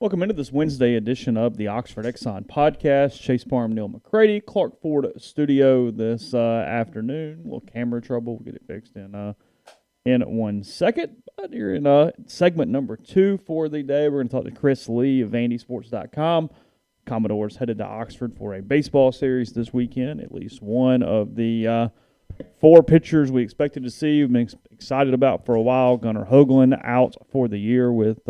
Welcome into this Wednesday edition of the Oxford Exxon podcast. Chase Parham, Neal, McCready, Clark Ford studio this afternoon. A little camera trouble. We'll get it fixed in 1 second. But you're in segment number 2 for the day. We're going to talk to Chris Lee of VandySports.com. Commodores headed to Oxford for a baseball series this weekend. At least one of the 4 pitchers we expected to see, we've been excited about for a while. Gunnar Hoagland out for the year with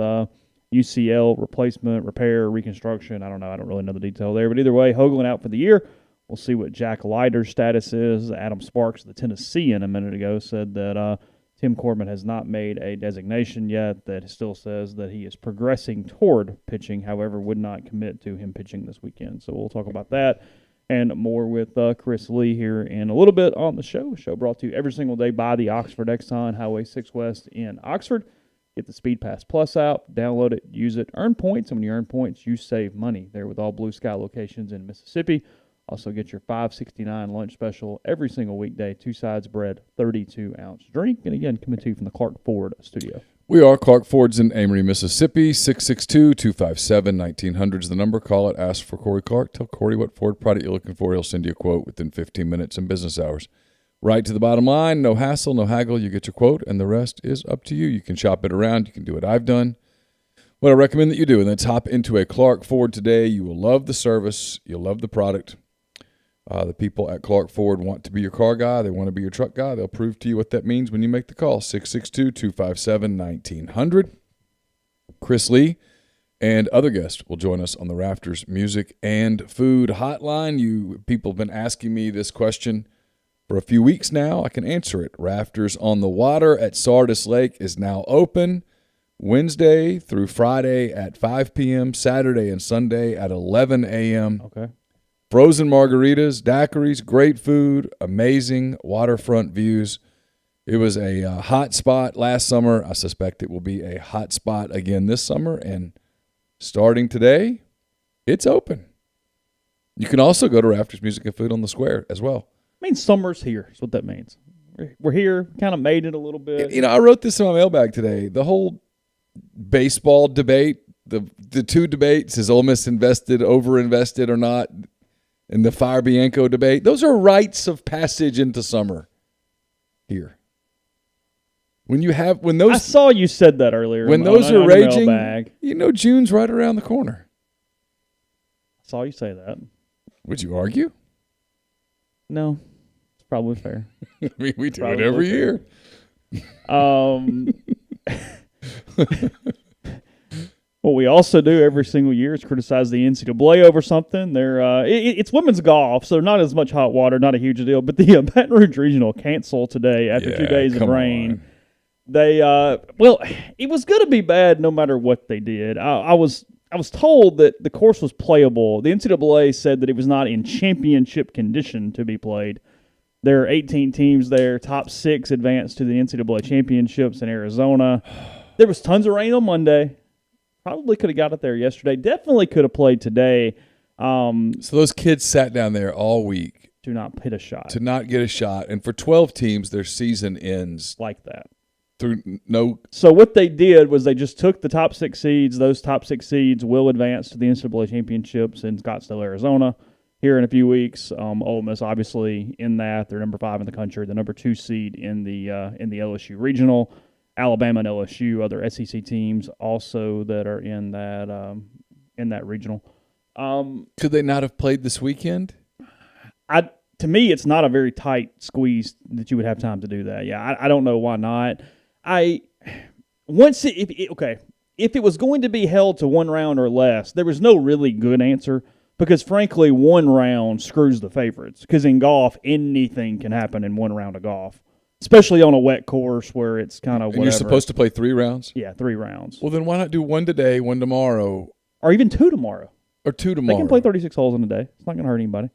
UCL replacement, repair, reconstruction. I don't know. I don't really know the detail there. But either way, Hoagland out for the year. We'll see what Jack Leiter's status is. Adam Sparks, the Tennessean, a minute ago, said that Tim Corbin has not made a designation yet, that still says that he is progressing toward pitching, however, would not commit to him pitching this weekend. So we'll talk about that and more with Chris Lee here in a little bit on the show. A show brought to you every single day by the Oxford Exxon, Highway 6 West in Oxford. Get the Speed Pass Plus app, download it, use it, earn points, and when you earn points, you save money. There with all Blue Sky locations in Mississippi. Also get your $5.69 lunch special every single weekday, 2 sides bread, 32-ounce drink. And again, coming to you from the Clark Ford studio. We are Clark Ford's in Amory, Mississippi. 662-257-1900 is the number. Call it, ask for Corey Clark. Tell Corey what Ford product you're looking for. He'll send you a quote within 15 minutes in business hours. Right to the bottom line, no hassle, no haggle. You get your quote, and the rest is up to you. You can shop it around. You can do what I've done. What I recommend that you do, and let's hop into a Clark Ford today. You will love the service. You'll love the product. The people at Clark Ford want to be your car guy. They want to be your truck guy. They'll prove to you what that means when you make the call. 662-257-1900. Chris Lee and other guests will join us on the Rafters Music and Food Hotline. You people have been asking me this question for a few weeks now. I can answer it. Rafters on the Water at Sardis Lake is now open Wednesday through Friday at 5 p.m., Saturday and Sunday at 11 a.m. Okay. Frozen margaritas, daiquiris, great food, amazing waterfront views. It was a hot spot last summer. I suspect it will be a hot spot again this summer. And starting today, it's open. You can also go to Rafters Music and Food on the Square as well. I mean, summer's here. That's what that means. We're here, kind of made it a little bit. You know, I wrote this in my mailbag today. The whole baseball debate, the 2 debates, is Ole Miss overinvested or not, and the Fire Bianco debate, those are rites of passage into summer here. I saw you said that earlier. When those are raging, you know June's right around the corner. I saw you say that. Would you argue? No, it's probably fair. I mean, we do it every year. What we also do every single year is criticize the NCAA over something. It's women's golf, so not as much hot water, not a huge deal. But the Baton Rouge Regional canceled today after 2 days of rain. It was going to be bad no matter what they did. I was told that the course was playable. The NCAA said that it was not in championship condition to be played. There are 18 teams there. Top 6 advanced to the NCAA championships in Arizona. There was tons of rain on Monday. Probably could have got it there yesterday. Definitely could have played today. So those kids sat down there all week. To not hit a shot. To not get a shot. And for 12 teams, their season ends. Like that. So what they did was they just took the top 6 seeds. Those top 6 seeds will advance to the NCAA championships in Scottsdale, Arizona, here in a few weeks. Ole Miss, obviously, in that they're number 5 in the country, the number 2 seed in the LSU regional. Alabama and LSU, other SEC teams, also that are in that regional. Could they not have played this weekend? To me, it's not a very tight squeeze that you would have time to do that. Yeah, I don't know why not. If it was going to be held to 1 round or less, there was no really good answer because, frankly, 1 round screws the favorites. Because in golf, anything can happen in 1 round of golf, especially on a wet course where it's kind of whatever. And you're supposed to play 3 rounds? Yeah, 3 rounds. Well, then why not do 1 today, 1 tomorrow? Or even 2 tomorrow. Or 2 tomorrow. They can play 36 holes in a day. It's not going to hurt anybody.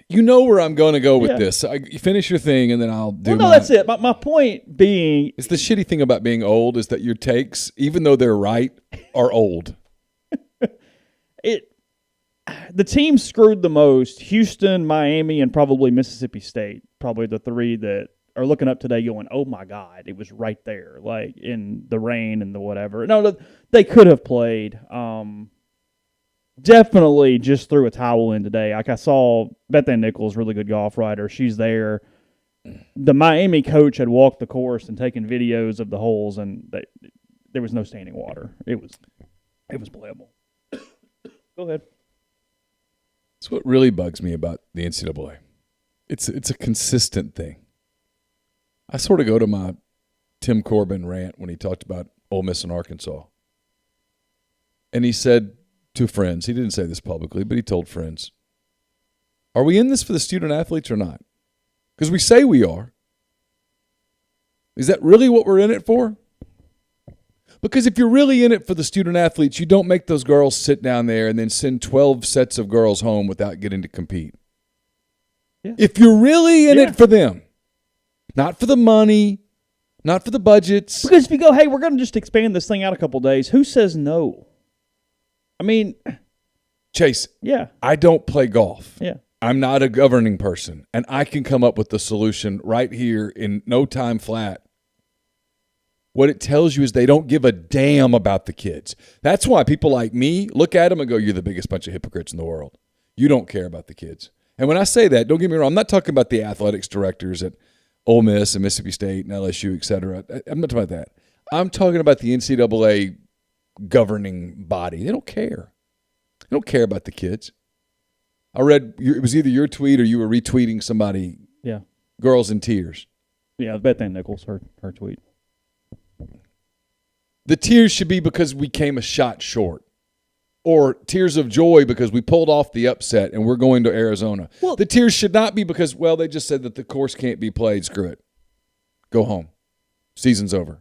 You know where I'm going to go with this. You finish your thing, and then I'll do that's it. My point being... It's the shitty thing about being old is that your takes, even though they're right, are old. The team screwed the most. Houston, Miami, and probably Mississippi State. Probably the 3 that are looking up today going, oh, my God, it was right there, like in the rain and the whatever. No, they could have played. Definitely just threw a towel in today. Like I saw Beth Ann Nichols, really good golf writer. She's there. The Miami coach had walked the course and taken videos of the holes, and there was no standing water. It was playable. Go ahead. That's what really bugs me about the NCAA. It's a consistent thing. I sort of go to my Tim Corbin rant when he talked about Ole Miss and Arkansas. And he said to friends, he didn't say this publicly, but he told friends, are we in this for the student athletes or not? Because we say we are. Is that really what we're in it for? Because if you're really in it for the student athletes, you don't make those girls sit down there and then send 12 sets of girls home without getting to compete. Yeah. If you're really in it for them, not for the money, not for the budgets. Because if you go, hey, we're going to just expand this thing out a couple days, who says no? I mean, Chase, I don't play golf. Yeah. I'm not a governing person, and I can come up with the solution right here in no time flat. What it tells you is they don't give a damn about the kids. That's why people like me look at them and go, you're the biggest bunch of hypocrites in the world. You don't care about the kids. And when I say that, don't get me wrong, I'm not talking about the athletics directors at Ole Miss and Mississippi State and LSU, et cetera. I'm not talking about that. I'm talking about the NCAA governing body. They don't care. They don't care about the kids. I read it was either your tweet or you were retweeting somebody. Yeah. Girls in tears. Yeah, Beth Ann Nichols, her tweet. The tears should be because we came a shot short. Or tears of joy because we pulled off the upset and we're going to Arizona. Well, the tears should not be because, well, they just said that the course can't be played. Screw it. Go home. Season's over.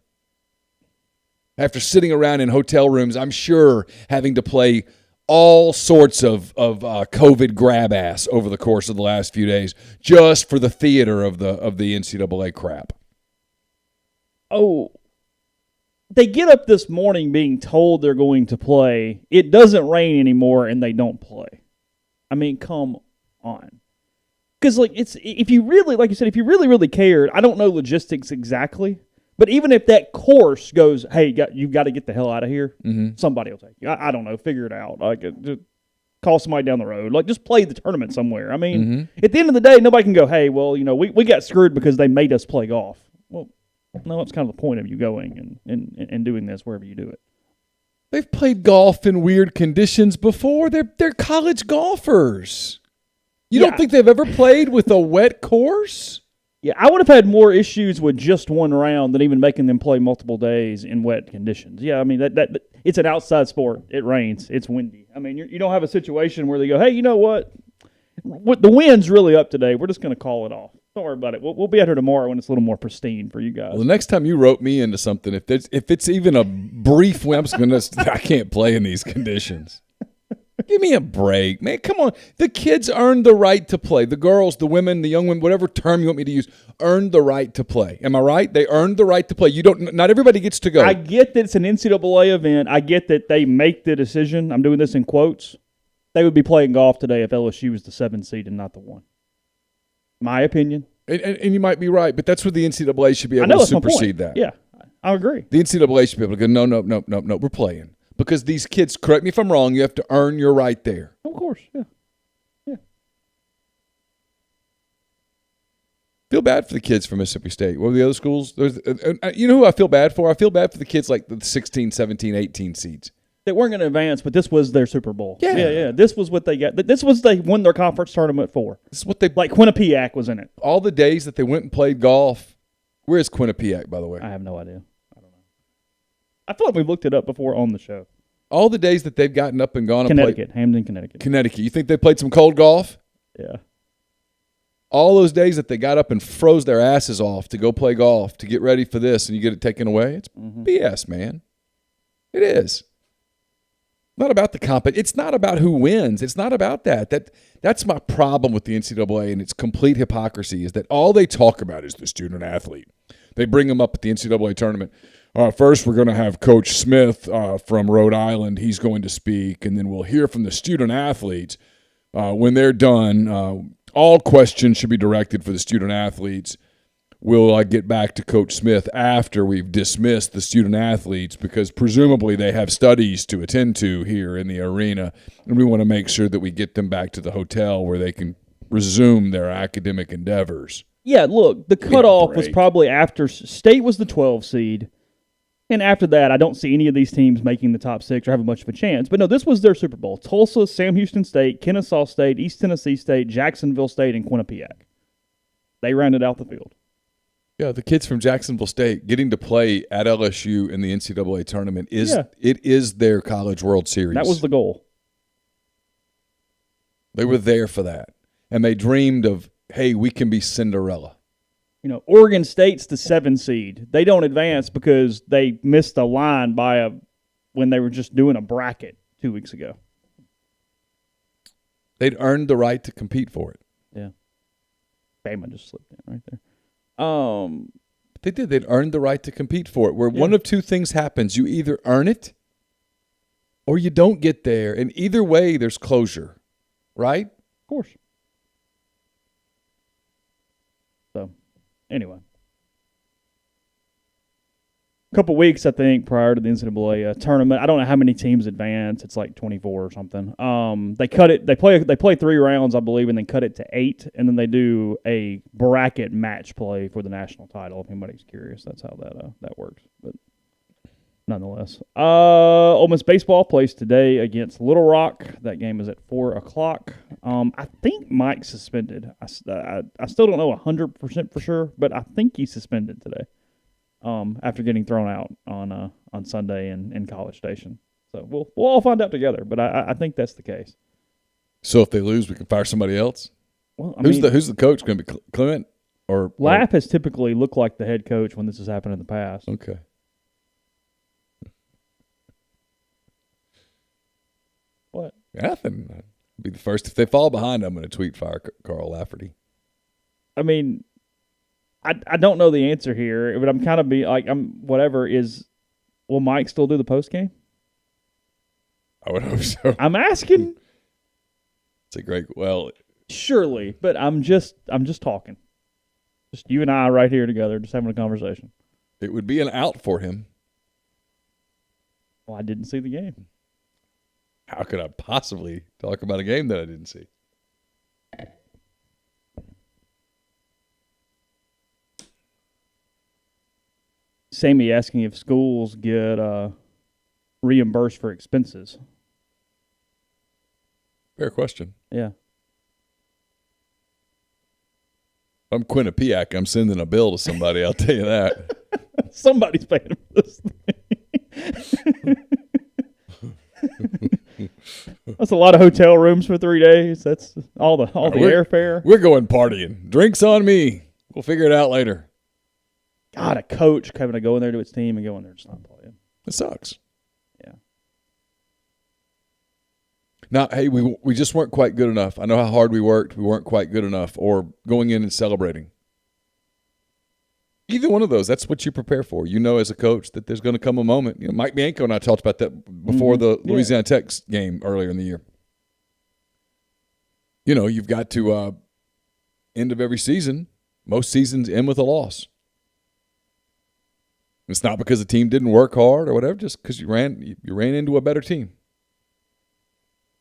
After sitting around in hotel rooms, I'm sure having to play all sorts of COVID grab ass over the course of the last few days just for the theater of the NCAA crap. Oh, they get up this morning being told they're going to play. It doesn't rain anymore, and they don't play. I mean, come on. Because if you really, like you said, if you really, really cared, I don't know logistics exactly, but even if that course goes, hey, you've got to get the hell out of here, somebody will take you. I don't know, figure it out. Just call somebody down the road. Just play the tournament somewhere. I mean, at the end of the day, nobody can go, hey, well, we got screwed because they made us play golf. Well, no, that's kind of the point of you going and doing this wherever you do it. They've played golf in weird conditions before. They're college golfers. You don't think they've ever played with a wet course? Yeah, I would have had more issues with just one round than even making them play multiple days in wet conditions. Yeah, I mean, that it's an outside sport. It rains. It's windy. I mean, you don't have a situation where they go, hey, you know what? The wind's really up today. We're just going to call it off. Don't worry about it. We'll be out here tomorrow when it's a little more pristine for you guys. Well, the next time you rope me into something, if it's even a brief wind, I can't play in these conditions. Give me a break, man. Come on. The kids earned the right to play. The girls, the women, the young women, whatever term you want me to use, earned the right to play. Am I right? They earned the right to play. Not everybody gets to go. I get that it's an NCAA event. I get that they make the decision. I'm doing this in quotes. They would be playing golf today if LSU was the 7th seed and not the 1. My opinion. And you might be right, but that's where the NCAA should be able to supersede that. Yeah, I agree. The NCAA should be able to go, no, we're playing. Because these kids, correct me if I'm wrong, you have to earn your right there. Of course, yeah. Feel bad for the kids from Mississippi State. What were the other schools? You know who I feel bad for? I feel bad for the kids like the 16, 17, 18 seeds. They weren't going to advance, but this was their Super Bowl. Yeah. This was what they got. This was they won their conference tournament for. This is what they like. Quinnipiac was in it. All the days that they went and played golf. Where is Quinnipiac, by the way? I have no idea. I don't know. I feel like we've looked it up before on the show. All the days that they've gotten up and gone Connecticut, and played. Hamden, Connecticut. Connecticut. You think they played some cold golf? Yeah. All those days that they got up and froze their asses off to go play golf, to get ready for this, and you get it taken away? It's BS, man. It is. Not about the competition. It's not about who wins. It's not about that. That's my problem with the NCAA and its complete hypocrisy is that all they talk about is the student athlete. They bring them up at the NCAA tournament. First, we're going to have Coach Smith from Rhode Island. He's going to speak, and then we'll hear from the student athletes. When they're done, all questions should be directed for the student athletes. will I get back to Coach Smith after we've dismissed the student athletes, because presumably they have studies to attend to here in the arena, and we want to make sure that we get them back to the hotel where they can resume their academic endeavors. Yeah, look, the cutoff was probably after State was the 12 seed, and after that, I don't see any of these teams making the top 6 or having much of a chance. But no, this was their Super Bowl. Tulsa, Sam Houston State, Kennesaw State, East Tennessee State, Jacksonville State, and Quinnipiac. They rounded out the field. Yeah, the kids from Jacksonville State getting to play at LSU in the NCAA tournament it is their College World Series. That was the goal. They were there for that, and they dreamed of, hey, we can be Cinderella. You know, Oregon State's the 7 seed. They don't advance because they missed a line when they were just doing a bracket 2 weeks ago. They'd earned the right to compete for it. Yeah. Bama just slipped in right there. They did. They'd earned the right to compete for it. Where one of two things happens. You either earn it or you don't get there. And either way, there's closure. Right? Of course. So, anyway. A couple weeks, I think, prior to the NCAA tournament. I don't know how many teams advance. It's like 24 or something. They cut it. They play 3 rounds, I believe, and then cut it to 8, and then they do a bracket match play for the national title. If anybody's curious, that's how that works. But nonetheless, Ole Miss baseball plays today against Little Rock. That game is at 4:00. I think Mike's suspended. I still don't know 100% for sure, but I think he's suspended today. After getting thrown out on Sunday in College Station. So we'll all find out together, but I think that's the case. So if they lose, we can fire somebody else? Well, who's the coach going to be, Clement? Lapp has typically looked like the head coach when this has happened in the past. Okay. What? Nothing. I'd be the first. If they fall behind, I'm going to tweet fire Carl Lafferty. I mean, I don't know the answer here, but I'm kind of will Mike still do the post game? I would hope so. I'm asking. It's a surely, but I'm just talking. Just you and I right here together, just having a conversation. It would be an out for him. Well, I didn't see the game. How could I possibly talk about a game that I didn't see? Sammy asking if schools get reimbursed for expenses. Fair question. Yeah. If I'm Quinnipiac, I'm sending a bill to somebody, I'll tell you that. Somebody's paying for this thing. That's a lot of hotel rooms for 3 days. That's all the airfare. We're going partying. Drinks on me. We'll figure it out later. God, a coach having to go in there to its team and go in there and just not playing. It sucks. Yeah. Now, hey, we just weren't quite good enough. I know how hard we worked. We weren't quite good enough, or going in and celebrating. Either one of those, that's what you prepare for. You know as a coach that there's going to come a moment. You know, Mike Bianco and I talked about that before the Louisiana Tech game earlier in the year. You know, you've got to end of every season. Most seasons end with a loss. It's not because the team didn't work hard or whatever, just because you ran into a better team.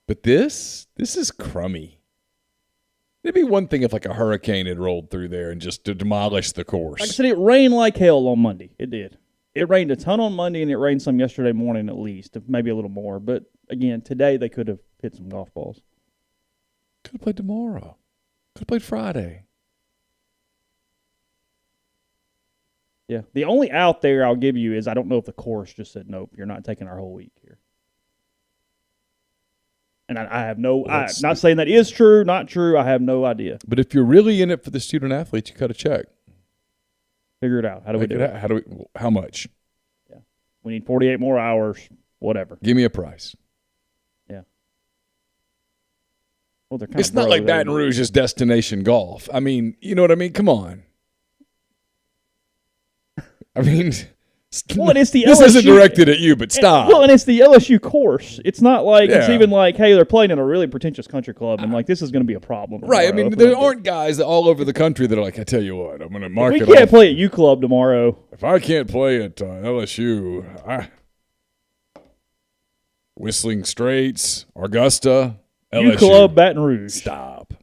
But this is crummy. It'd be one thing if like a hurricane had rolled through there and just to demolish the course. Like I said, it rained like hell on Monday. It did. It rained a ton on Monday, and it rained some yesterday morning at least, maybe a little more. But, again, today they could have hit some golf balls. Could have played tomorrow. Could have played Friday. Yeah. The only out there I'll give you is I don't know if the course just said, nope, you're not taking our whole week here. And I have no I'm not saying that is true, not true. I have no idea. But if you're really in it for the student athletes, you cut a check. Figure it out. How do we do it? How much? Yeah. We need 48 more hours, whatever. Give me a price. Yeah. Well, they're it's not like Baton Rouge is destination golf. I mean, you know what I mean? Come on. I mean, Well, and it's the this LSU, isn't directed at you, but stop. Well, and it's the LSU course. It's not like it's Yeah. even like, hey, they're playing in a really pretentious country club, and like this is going to be a problem. Right. I tomorrow mean, if we there don't aren't guys all over the country that are like, I tell you what, I'm going to mark get- it We can't off. play at U Club tomorrow. If I can't play at LSU, Whistling Straits, Augusta, LSU. U Club, Baton Rouge. Stop.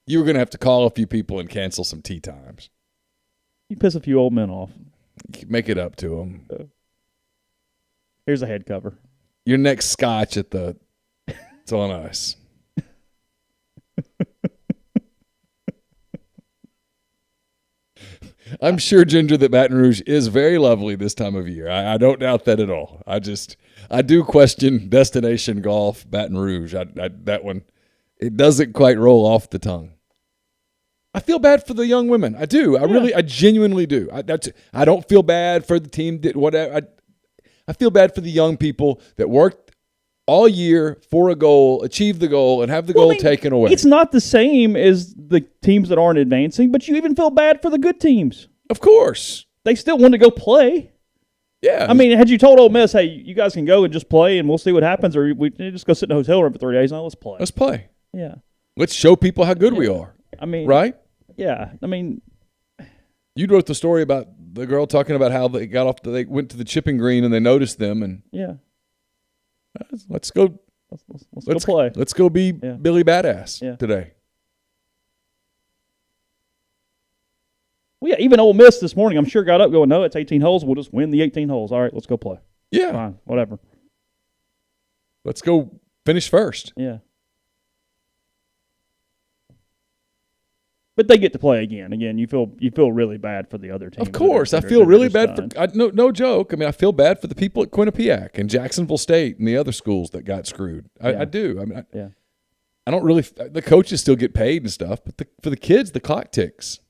You were going to have to call a few people and cancel some tea times. You piss a few old men off. Make it up to them. Here's a head cover. Your next scotch it's on us. I'm sure, Ginger, that Baton Rouge is very lovely this time of year. I don't doubt that at all. I do question destination golf, Baton Rouge. That one, it doesn't quite roll off the tongue. I feel bad for the young women. I do. I genuinely do. I don't feel bad for the team that whatever. I feel bad for the young people that worked all year for a goal, achieve the goal, and have the goal taken away. It's not the same as the teams that aren't advancing, but you even feel bad for the good teams. Of course. They still want to go play. Yeah. I mean, had you told Ole Miss, hey, you guys can go and just play and we'll see what happens, or we just go sit in a hotel room for 3 days, now let's play. Let's play. Yeah. Let's show people how good we are. I mean, right? Yeah. I mean, you wrote the story about the girl talking about how they they went to the chipping green and they noticed them, and yeah. Let's go. Let's go play. Let's go be Billy Badass today. Well, yeah, even Ole Miss this morning, I'm sure, got up going, no, it's 18 holes. We'll just win the 18 holes. All right, let's go play. Yeah. Fine, whatever. Let's go finish first. Yeah. But they get to play again. Again, you feel really bad for the other teams. Of course, I feel really bad for no joke. I mean, I feel bad for the people at Quinnipiac and Jacksonville State and the other schools that got screwed. I do. I mean, I don't really. The coaches still get paid and stuff, but for the kids, the clock ticks.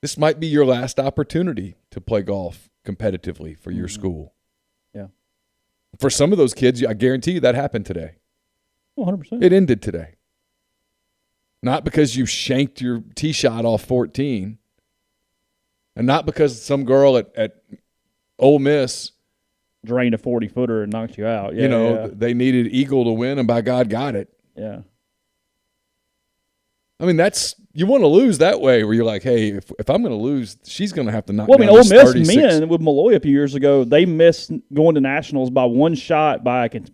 This might be your last opportunity to play golf competitively for your school. Yeah. For some of those kids, I guarantee you that happened today. 100%. It ended today. Not because you shanked your tee shot off 14, and not because some girl at Ole Miss drained a 40-footer and knocked you out. Yeah, they needed eagle to win, and by God got it. Yeah. I mean, you want to lose that way, where you're like, hey, if I'm going to lose, she's going to have to knock. Well, I mean, down Ole this Miss 36. men with Malloy a few years ago, they missed going to nationals by one shot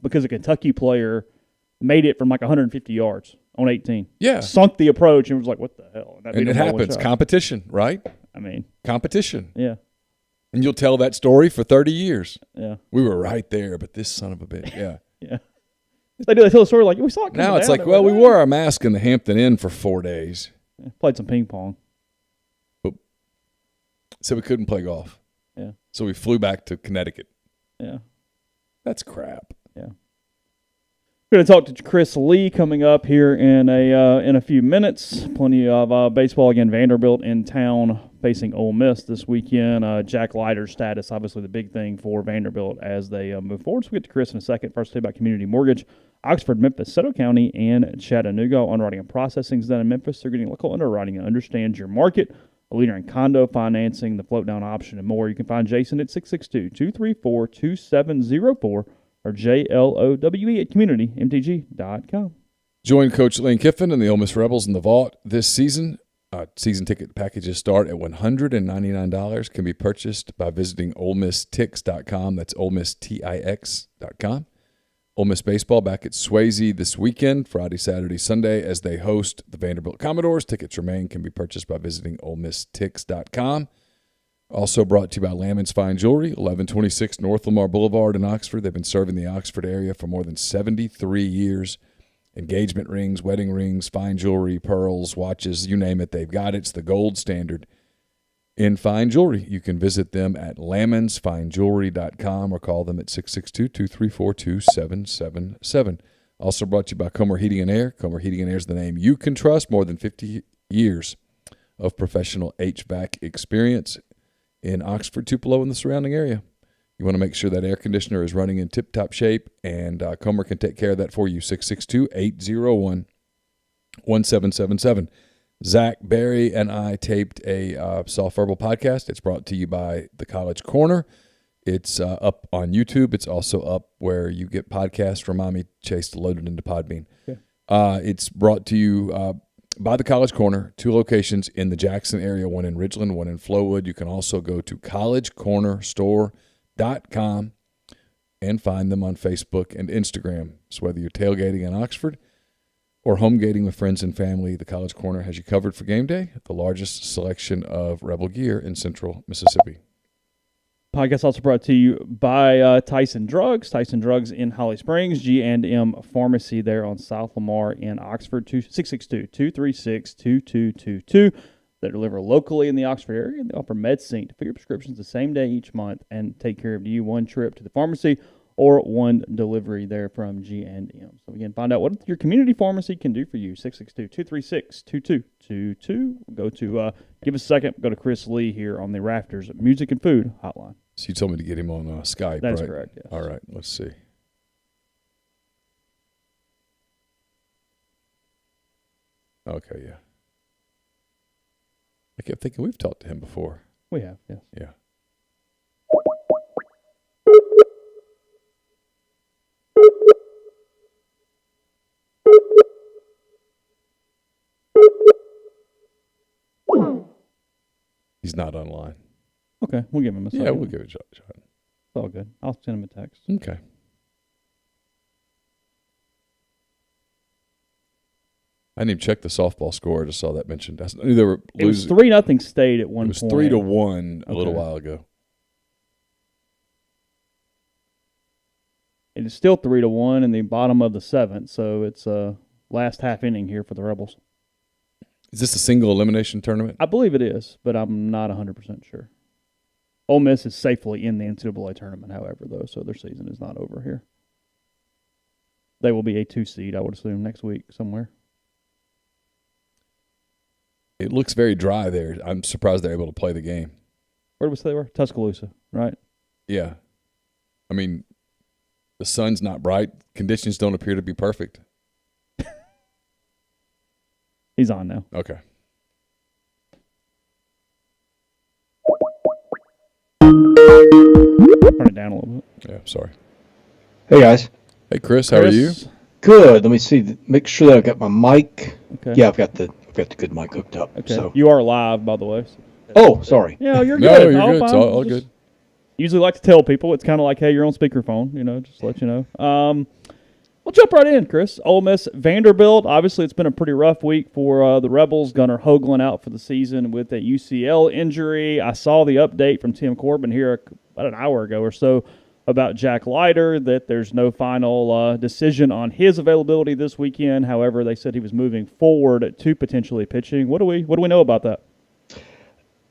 because a Kentucky player made it from like 150 yards on 18. Yeah, sunk the approach and was like, what the hell? And it happens. Competition, right? I mean, competition. Yeah. And you'll tell that story for 30 years. Yeah. We were right there, but this son of a bitch. Yeah. Yeah. They tell the story like, we saw it coming now it's down. like, well, we wore our mask in the Hampton Inn for 4 days. Played some ping pong. So we couldn't play golf. Yeah. So we flew back to Connecticut. Yeah. That's crap. Yeah. We're going to talk to Chris Lee coming up here in a few minutes. Plenty of baseball again. Vanderbilt in town facing Ole Miss this weekend. Jack Leiter's status, obviously the big thing for Vanderbilt as they move forward. So we'll get to Chris in a second. First, tell you about Community Mortgage. Oxford, Memphis, Soto County, and Chattanooga. Underwriting and processing is done in Memphis. They're getting local underwriting and understands your market. A leader in condo financing, the float down option, and more. You can find Jason at 662-234-2704 or JLOWE at communitymtg.com. Join Coach Lane Kiffin and the Ole Miss Rebels in the vault this season. Season ticket packages start at $199. Can be purchased by visiting OleMissTix.com. That's OleMissTix.com. Ole Miss baseball back at Swayze this weekend, Friday, Saturday, Sunday, as they host the Vanderbilt Commodores. Tickets remain, can be purchased by visiting OleMissTix.com. Also brought to you by Lammons Fine Jewelry, 1126 North Lamar Boulevard in Oxford. They've been serving the Oxford area for more than 73 years. Engagement rings, wedding rings, fine jewelry, pearls, watches, you name it, they've got it. It's the gold standard in fine jewelry. You can visit them at lammonsfinejewelry.com or call them at 662-234-2777. Also brought to you by Comer Heating and Air. Comer Heating and Air is the name you can trust. More than 50 years of professional HVAC experience in Oxford, Tupelo, and the surrounding area. You want to make sure that air conditioner is running in tip-top shape, and Comer can take care of that for you. 662-801-1777. Zach Berry and I taped a Soft Verbal podcast. It's brought to you by the College Corner. It's up on YouTube. It's also up where you get podcasts. Remind me, Chase, to load it into Podbean. Okay. It's brought to you by the College Corner, 2 locations in the Jackson area, one in Ridgeland, one in Flowood. You can also go to collegecornerstore.com and find them on Facebook and Instagram. So whether you're tailgating in Oxford or home gating with friends and family, the College Corner has you covered for game day, the largest selection of Rebel gear in central Mississippi. Podcast also brought to you by Tyson Drugs. Tyson Drugs in Holly Springs, G&M Pharmacy there on South Lamar in Oxford, 662-236-2222. They deliver locally in the Oxford area. They offer MedSync for your prescriptions the same day each month and take care of you one trip to the pharmacy or one delivery there from G&M. So again, find out what your community pharmacy can do for you. 662-236-2222. Go to, give us a second, go to Chris Lee here on the Rafters Music and Food Hotline. So you told me to get him on Skype, That is right? correct, yes. All right, let's see. Okay, yeah. I kept thinking we've talked to him before. We have, yes. Yeah. He's not online. Okay, we'll give him a second. Yeah, we'll give it a shot. It's all good. I'll send him a text. Okay. I didn't even check the softball score. I just saw that mentioned. I knew they were losing. It was 3-0 State at one point. It was 3-1 a little while ago. It is still 3-1 in the bottom of the 7th, so it's last half inning here for the Rebels. Is this a single elimination tournament? I believe it is, but I'm not 100% sure. Ole Miss is safely in the NCAA tournament, however, though, so their season is not over here. They will be a 2 seed, I would assume, next week somewhere. It looks very dry there. I'm surprised they're able to play the game. Where did we say they were? Tuscaloosa, right? Yeah. I mean, the sun's not bright. Conditions don't appear to be perfect. He's on now. Okay. Turn it down a little bit. Yeah, sorry. Hey, guys. Hey, Chris, how are you? Good. Let me see. Make sure that I've got my mic. Okay. Yeah, I've got the good mic hooked up. Okay. So. You are live, by the way. Oh, sorry. Yeah, you're No, good. you're All good. It's fine. all good. Usually like to tell people it's kind of like, hey, you're on speakerphone, just to let you know. We'll jump right in, Chris. Ole Miss, Vanderbilt. Obviously, it's been a pretty rough week for the Rebels. Gunnar Hoagland out for the season with a UCL injury. I saw the update from Tim Corbin here about an hour ago or so about Jack Leiter, that there's no final decision on his availability this weekend. However, they said he was moving forward to potentially pitching. What do we know about that?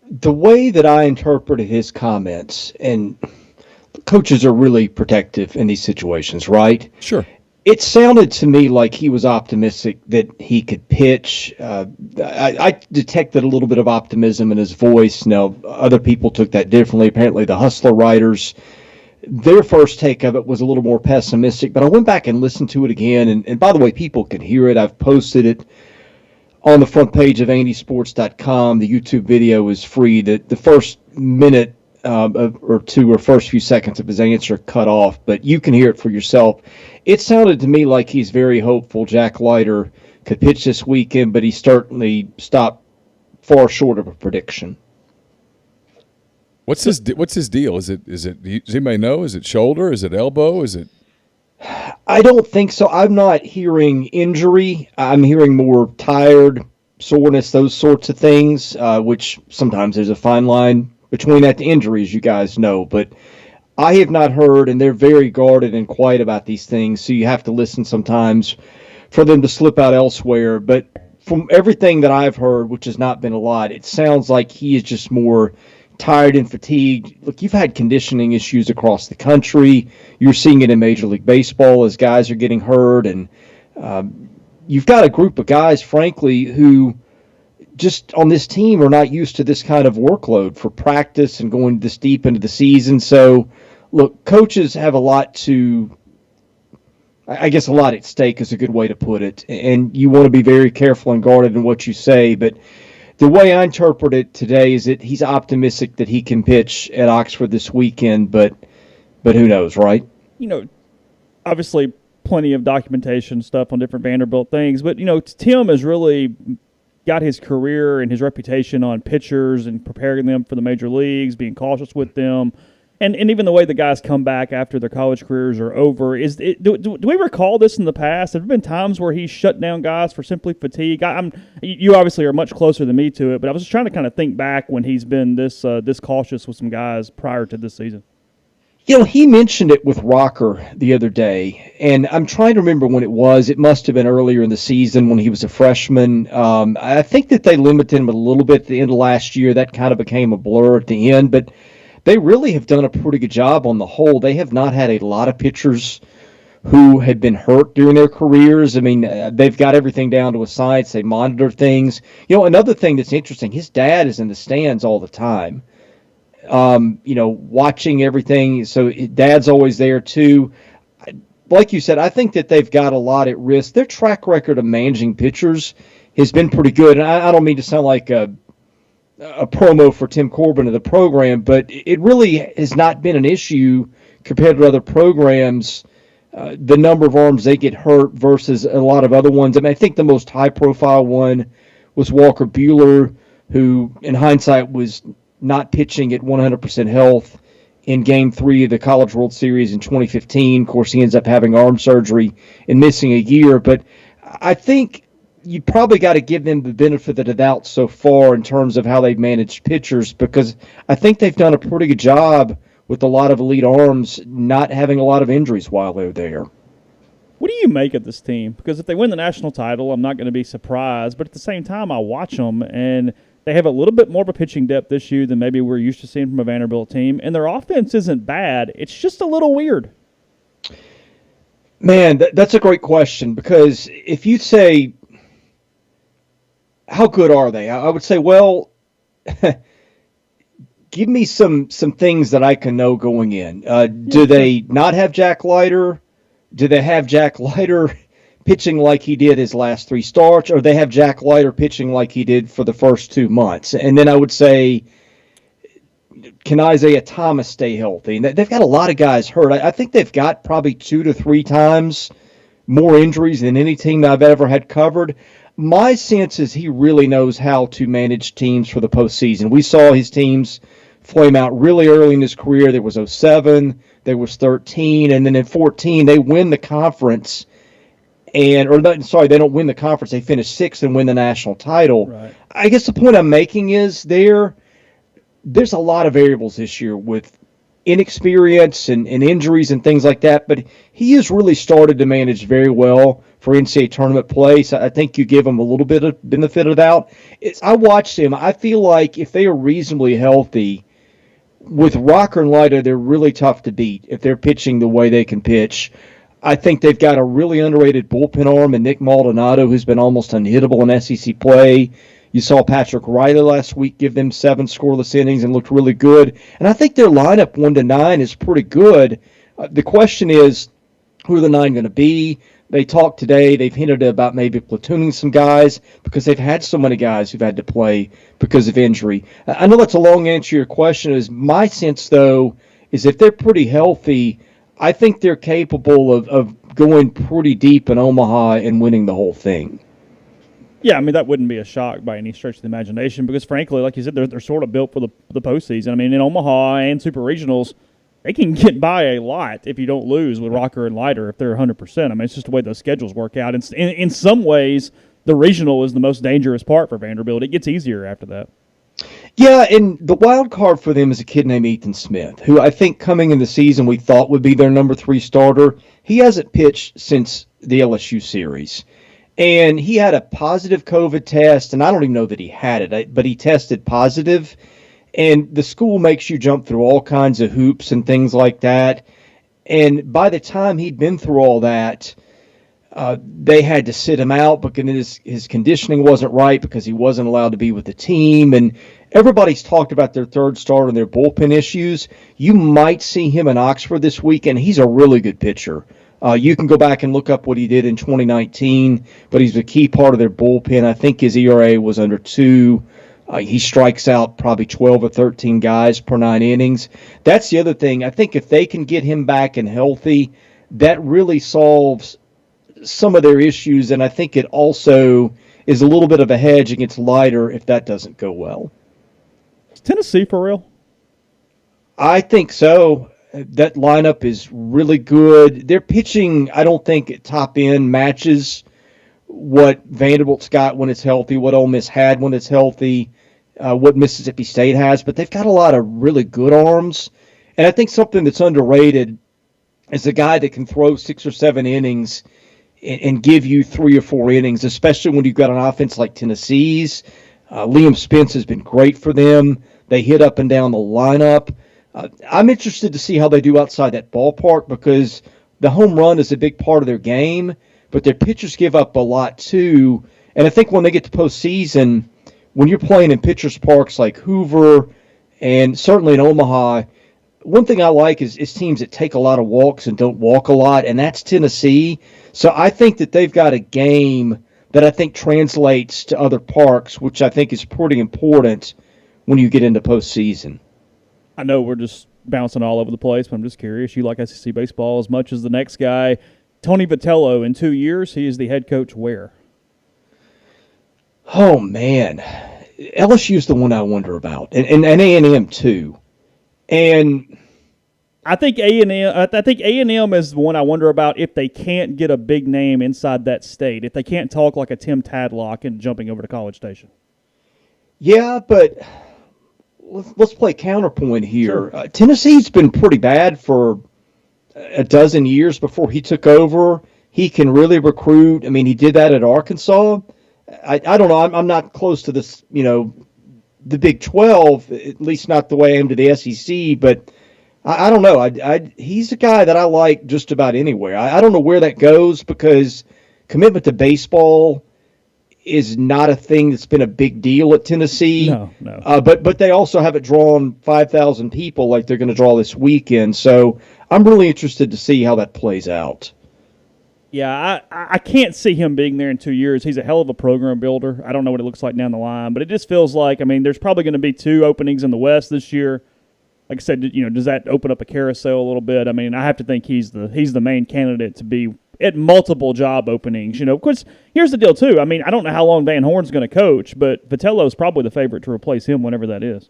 The way that I interpreted his comments, and coaches are really protective in these situations, right? Sure. It sounded to me like he was optimistic that he could pitch. I detected a little bit of optimism in his voice. Now, other people took that differently. Apparently, the Hustler writers, their first take of it was a little more pessimistic. But I went back and listened to it again. And by the way, people can hear it. I've posted it on the front page of andysports.com. The YouTube video is free. The first minute or two or first few seconds of his answer cut off, but you can hear it for yourself. It sounded to me like he's very hopeful Jack Leiter could pitch this weekend, but he certainly stopped far short of a prediction. What's his deal? Is it does anybody know? Is it shoulder? Is it elbow? Is it? I don't think so. I'm not hearing injury. I'm hearing more tired, soreness, those sorts of things, which sometimes there's a fine line between that to injuries, you guys know. But I have not heard, and they're very guarded and quiet about these things, so you have to listen sometimes for them to slip out elsewhere. But from everything that I've heard, which has not been a lot, it sounds like he is just more tired and fatigued. Look, you've had conditioning issues across the country. You're seeing it in Major League Baseball as guys are getting hurt. And you've got a group of guys, frankly, who just on this team are not used to this kind of workload for practice and going this deep into the season. So, look, coaches have a lot to I guess a lot at stake is a good way to put it, and you want to be very careful and guarded in what you say. But the way I interpret it today is that he's optimistic that he can pitch at Oxford this weekend, but who knows, right? Obviously plenty of documentation stuff on different Vanderbilt things, but Tim has really got his career and his reputation on pitchers and preparing them for the major leagues, being cautious with them. And even the way the guys come back after their college careers are over, do we recall this in the past? Have there been times where he's shut down guys for simply fatigue? You obviously are much closer than me to it, but I was just trying to kind of think back when he's been this cautious with some guys prior to this season. He mentioned it with Rocker the other day, and I'm trying to remember when it was. It must have been earlier in the season when he was a freshman. I think that they limited him a little bit at the end of last year. That kind of became a blur at the end, but they really have done a pretty good job on the whole. They have not had a lot of pitchers who had been hurt during their careers. I mean, they've got everything down to a science. They monitor things. Another thing that's interesting, his dad is in the stands all the time, watching everything. So dad's always there too. Like you said, I think that they've got a lot at risk. Their track record of managing pitchers has been pretty good. And I don't mean to sound like a promo for Tim Corbin of the program, but it really has not been an issue compared to other programs, the number of arms they get hurt versus a lot of other ones. I mean, I think the most high-profile one was Walker Buehler, who, in hindsight, was not pitching at 100% health in Game 3 of the College World Series in 2015. Of course, he ends up having arm surgery and missing a year. But I think you probably got to give them the benefit of the doubt so far in terms of how they've managed pitchers, because I think they've done a pretty good job with a lot of elite arms not having a lot of injuries while they're there. What do you make of this team? Because if they win the national title, I'm not going to be surprised. But at the same time, I watch them, and they have a little bit more of a pitching depth this year than maybe we're used to seeing from a Vanderbilt team. And their offense isn't bad. It's just a little weird. Man, that's a great question, because if you say, how good are they? I would say, well, give me some things that I can know going in. Do they not have Jack Leiter? Do they have Jack Leiter pitching like he did his last 3 starts? Or they have Jack Leiter pitching like he did for the first 2 months? And then I would say, can Isaiah Thomas stay healthy? And they've got a lot of guys hurt. I think they've got probably 2 to 3 times more injuries than any team that I've ever had covered. My sense is he really knows how to manage teams for the postseason. We saw his teams flame out really early in his career. There was 07, there was 13, and then in 14 they win the conference. They don't win the conference. They finish 6th and win the national title. Right. I guess the point I'm making is there's a lot of variables this year with inexperience and injuries and things like that, but he has really started to manage very well for NCAA tournament play, so I think you give him a little bit of benefit of the doubt. I watched him. I feel like if they are reasonably healthy, with Rocker and Leiter, they're really tough to beat if they're pitching the way they can pitch. I think they've got a really underrated bullpen arm in Nick Maldonado, who's been almost unhittable in SEC play. You saw Patrick Riley last week give them 7 scoreless innings and looked really good. And I think their lineup 1 to 9 is pretty good. The question is, who are the 9 going to be? They talked today. They've hinted about maybe platooning some guys because they've had so many guys who've had to play because of injury. I know that's a long answer to your question. My sense, though, is if they're pretty healthy, I think they're capable of going pretty deep in Omaha and winning the whole thing. Yeah, I mean, that wouldn't be a shock by any stretch of the imagination because, frankly, like you said, they're sort of built for the postseason. I mean, in Omaha and Super Regionals, they can get by a lot if you don't lose with Rocker and Leiter if they're 100%. I mean, it's just the way those schedules work out. In some ways, the regional is the most dangerous part for Vanderbilt. It gets easier after that. Yeah, and the wild card for them is a kid named Ethan Smith, who I think coming in the season we thought would be their number 3 starter. He hasn't pitched since the LSU series. And he had a positive COVID test, and I don't even know that he had it, but he tested positive. And the school makes you jump through all kinds of hoops and things like that. And by the time he'd been through all that, they had to sit him out because his conditioning wasn't right because he wasn't allowed to be with the team. And everybody's talked about their third starter and their bullpen issues. You might see him in Oxford this weekend. He's a really good pitcher. You can go back and look up what he did in 2019, but he's a key part of their bullpen. I think his ERA was under 2. He strikes out probably 12 or 13 guys per 9 innings. That's the other thing. I think if they can get him back and healthy, that really solves some of their issues, and I think it also is a little bit of a hedge against Leiter if that doesn't go well. Is Tennessee for real? I think so. That lineup is really good. Their pitching, I don't think at top end matches what Vanderbilt's got when it's healthy, what Ole Miss had when it's healthy, what Mississippi State has. But they've got a lot of really good arms. And I think something that's underrated is a guy that can throw 6 or 7 innings and give you 3 or 4 innings, especially when you've got an offense like Tennessee's. Liam Spence has been great for them. They hit up and down the lineup. I'm interested to see how they do outside that ballpark because the home run is a big part of their game, but their pitchers give up a lot too. And I think when they get to postseason, when you're playing in pitchers' parks like Hoover and certainly in Omaha, one thing I like is teams that take a lot of walks and don't walk a lot, and that's Tennessee. So I think that they've got a game that I think translates to other parks, which I think is pretty important when you get into postseason. I know we're just bouncing all over the place, but I'm just curious. You like SEC baseball as much as the next guy. Tony Vitello, in 2 years, he is the head coach where? Oh, man. LSU's the one I wonder about, and A&M too. And I think A&M is the one I wonder about if they can't get a big name inside that state, if they can't talk like a Tim Tadlock and jumping over to College Station. Yeah, but let's play counterpoint here. Sure. Tennessee's been pretty bad for a dozen years before he took over. He can really recruit. I mean, he did that at Arkansas. I don't know. I'm not close to this, the Big 12, at least not the way I am to the SEC, but I don't know. He's a guy that I like just about anywhere. I don't know where that goes because commitment to baseball is not a thing that's been a big deal at Tennessee. No. But they also haven't drawn 5,000 people like they're going to draw this weekend. So I'm really interested to see how that plays out. Yeah, I can't see him being there in 2 years. He's a hell of a program builder. I don't know what it looks like down the line, but it just feels like, there's probably going to be 2 openings in the West this year. Like I said, does that open up a carousel a little bit? I have to think he's the main candidate to be at multiple job openings. Because here's the deal too. I don't know how long Van Horn's going to coach, but Vitello's probably the favorite to replace him whenever that is.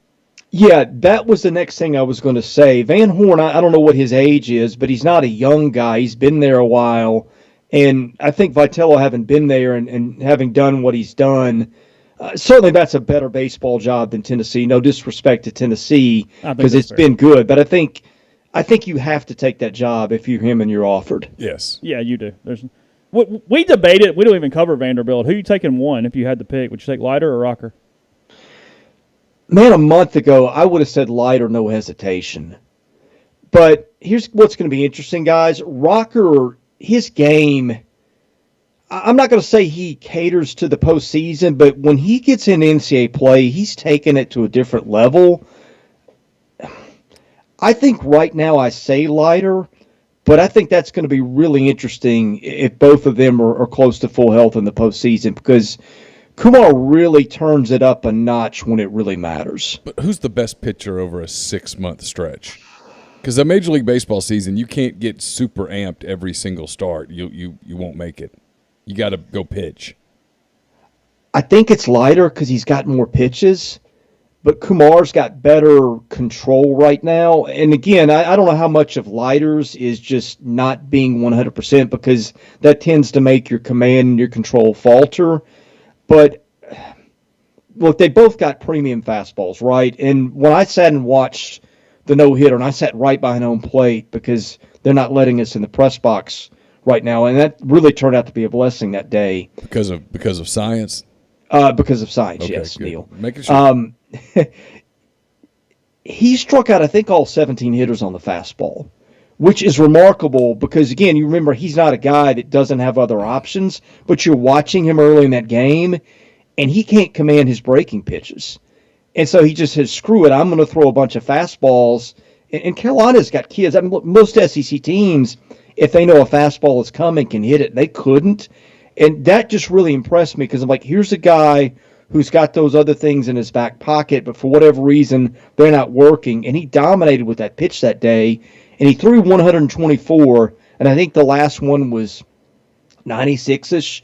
Yeah, that was the next thing I was going to say. Van Horn, I don't know what his age is, but he's not a young guy. He's been there a while. And I think Vitello, having been there and having done what he's done, certainly that's a better baseball job than Tennessee. No disrespect to Tennessee because it's been good. But I think you have to take that job if you're him and you're offered. Yes. Yeah, you do. We debate it. We don't even cover Vanderbilt. Who you taking one if you had to pick? Would you take Leiter or Rocker? Man, a month ago, I would have said Leiter, no hesitation. But here's what's going to be interesting, guys. Rocker, his game, I'm not going to say he caters to the postseason, but when he gets in NCAA play, he's taking it to a different level. I think right now I say Leiter, but I think that's going to be really interesting if both of them are close to full health in the postseason because Kumar really turns it up a notch when it really matters. But who's the best pitcher over a 6-month stretch? Because the Major League Baseball season, you can't get super amped every single start. You won't make it. You got to go pitch. I think it's Leiter because he's got more pitches, but Kumar's got better control right now. And again, I don't know how much of Leiter's is just not being 100% because that tends to make your command and your control falter. But look, they both got premium fastballs, right? And when I sat and watched the no-hitter, and I sat right behind home plate because they're not letting us in the press box right now, and that really turned out to be a blessing that day. Because of science? Because of science, okay, yes, good. Neal. Making sure. He struck out, I think, all 17 hitters on the fastball, which is remarkable because, again, you remember he's not a guy that doesn't have other options, but you're watching him early in that game, and he can't command his breaking pitches. And so he just said, screw it, I'm going to throw a bunch of fastballs. And Carolina's got kids. Look, most SEC teams, if they know a fastball is coming, can hit it. They couldn't. And that just really impressed me because I'm like, here's a guy who's got those other things in his back pocket, but for whatever reason, they're not working. And he dominated with that pitch that day, and he threw 124, and I think the last one was 96-ish.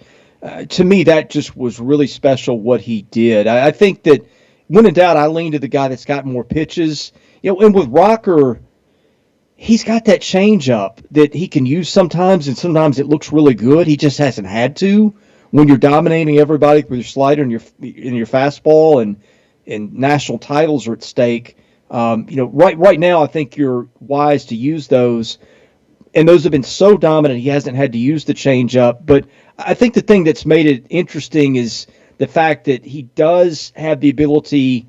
To me, that just was really special what he did. I think that when in doubt, I lean to the guy that's got more pitches. And with Rocker, he's got that changeup that he can use sometimes, and sometimes it looks really good. He just hasn't had to. When you're dominating everybody with your slider and your fastball, and national titles are at stake, right now I think you're wise to use those, and those have been so dominant he hasn't had to use the changeup. But I think the thing that's made it interesting is the fact that he does have the ability,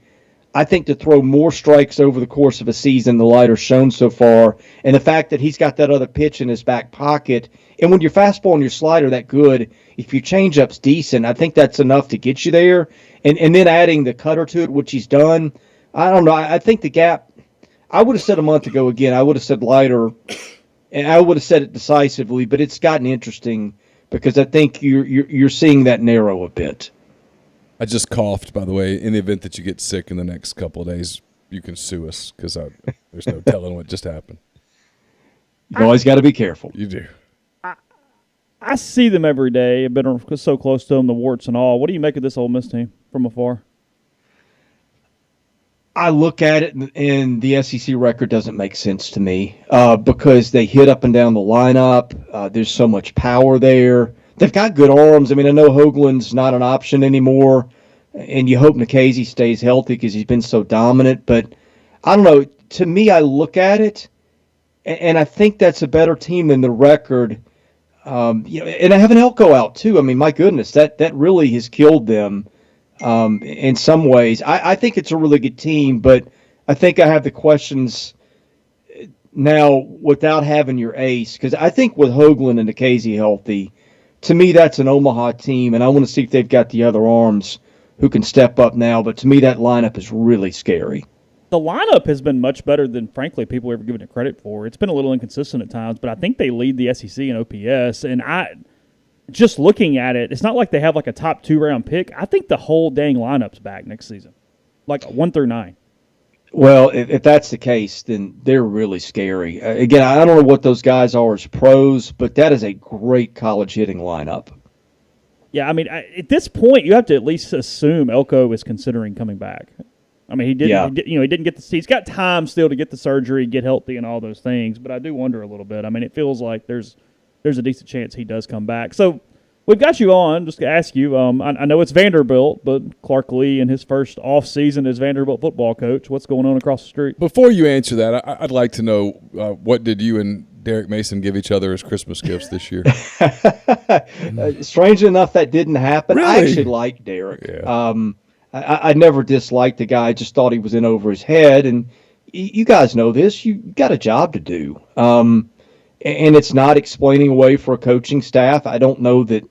I think, to throw more strikes over the course of a season the lighter's shown so far, and the fact that he's got that other pitch in his back pocket. And when your fastball and your slider are that good, if your changeup's decent, I think that's enough to get you there. And then adding the cutter to it, which he's done, I don't know. I think the gap, I would have said a month ago again, I would have said lighter, and I would have said it decisively, but it's gotten interesting because I think you're seeing that narrow a bit. I just coughed, by the way. In the event that you get sick in the next couple of days, you can sue us because there's no telling what just happened. You've always got to be careful. You do. I see them every day. I've been so close to them, the warts and all. What do you make of this Ole Miss team from afar? I look at it, and the SEC record doesn't make sense to me because they hit up and down the lineup. There's so much power there. They've got good arms. I mean, I know Hoagland's not an option anymore, and you hope Nikhazy stays healthy because he's been so dominant. But I don't know. To me, I look at it, and I think that's a better team than the record. And I have an Elko out too. I mean, my goodness, that really has killed them in some ways. I think it's a really good team, but I think I have the questions now without having your ace, because I think with Hoagland and Nikhazy healthy, to me that's an Omaha team, and I want to see if they've got the other arms who can step up now. But to me, that lineup is really scary. The lineup has been much better than, frankly, people ever given it credit for. It's been a little inconsistent at times, but I think they lead the SEC in OPS. And just looking at it, it's not like they have like a top 2-round pick. I think the whole dang lineup's back next season, like 1 through 9. Well, if that's the case, then they're really scary. Again, I don't know what those guys are as pros, but that is a great college hitting lineup. Yeah, I mean, at this point, you have to at least assume Elko is considering coming back. I mean, he didn't. Yeah. He didn't get the. He's got time still to get the surgery, get healthy, and all those things. But I do wonder a little bit. I mean, it feels like there's a decent chance he does come back. So we've got you on just to ask you. I know it's Vanderbilt, but Clark Lee in his first off season as Vanderbilt football coach. What's going on across the street? Before you answer that, I'd like to know what did you and Derek Mason give each other as Christmas gifts this year? Strangely enough, that didn't happen. Really? I actually like Derek. Yeah. I never disliked the guy. I just thought he was in over his head. And you guys know this. You got a job to do. And it's not explaining away for a coaching staff. I don't know that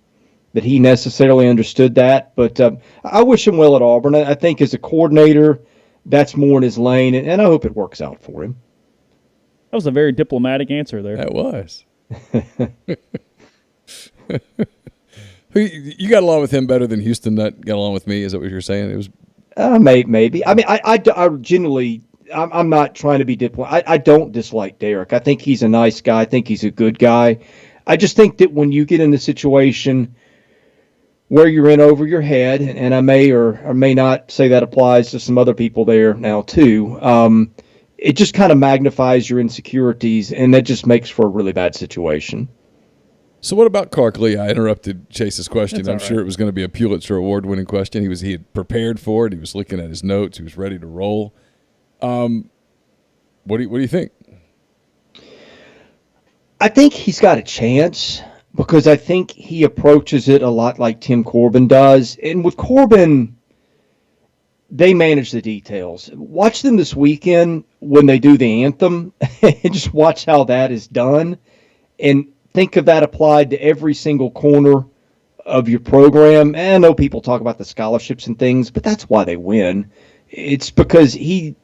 he necessarily understood that. But I wish him well at Auburn. I think as a coordinator, that's more in his lane. And I hope it works out for him. That was a very diplomatic answer there. That was. You got along with him better than Houston got along with me? Is that what you're saying? It was maybe. I mean, I genuinely, I'm not trying to be diplomatic. I don't dislike Derek. I think he's a nice guy. I think he's a good guy. I just think that when you get in the situation where you're in over your head, and I may or may not say that applies to some other people there now too, it just kind of magnifies your insecurities, and that just makes for a really bad situation. So what about Clark Lee? I interrupted Chase's question. That's I'm all right. sure it was going to be a Pulitzer Award-winning question. He had prepared for it. He was looking at his notes. He was ready to roll. What do you think? I think he's got a chance because I think he approaches it a lot like Tim Corbin does. And with Corbin, they manage the details. Watch them this weekend when they do the anthem and just watch how that is done. And think of that applied to every single corner of your program. And I know people talk about the scholarships and things, but that's why they win. It's because he's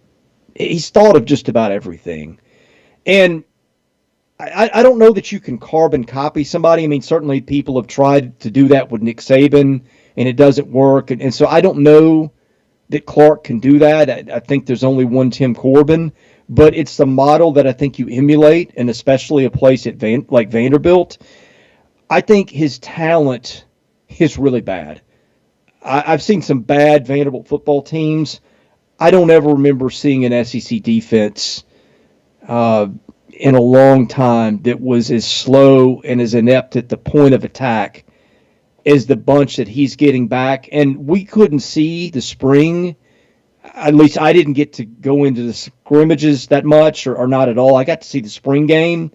thought of just about everything. And I don't know that you can carbon copy somebody. I mean, certainly people have tried to do that with Nick Saban, and it doesn't work. And so I don't know that Clark can do that. I think there's only one Tim Corbin, but it's the model that I think you emulate, and especially a place at like Vanderbilt. I think his talent is really bad. I've seen some bad Vanderbilt football teams. I don't ever remember seeing an SEC defense in a long time that was as slow and as inept at the point of attack as the bunch that he's getting back. And we couldn't see the spring. At least I didn't get to go into the scrimmages that much or not at all. I got to see the spring game,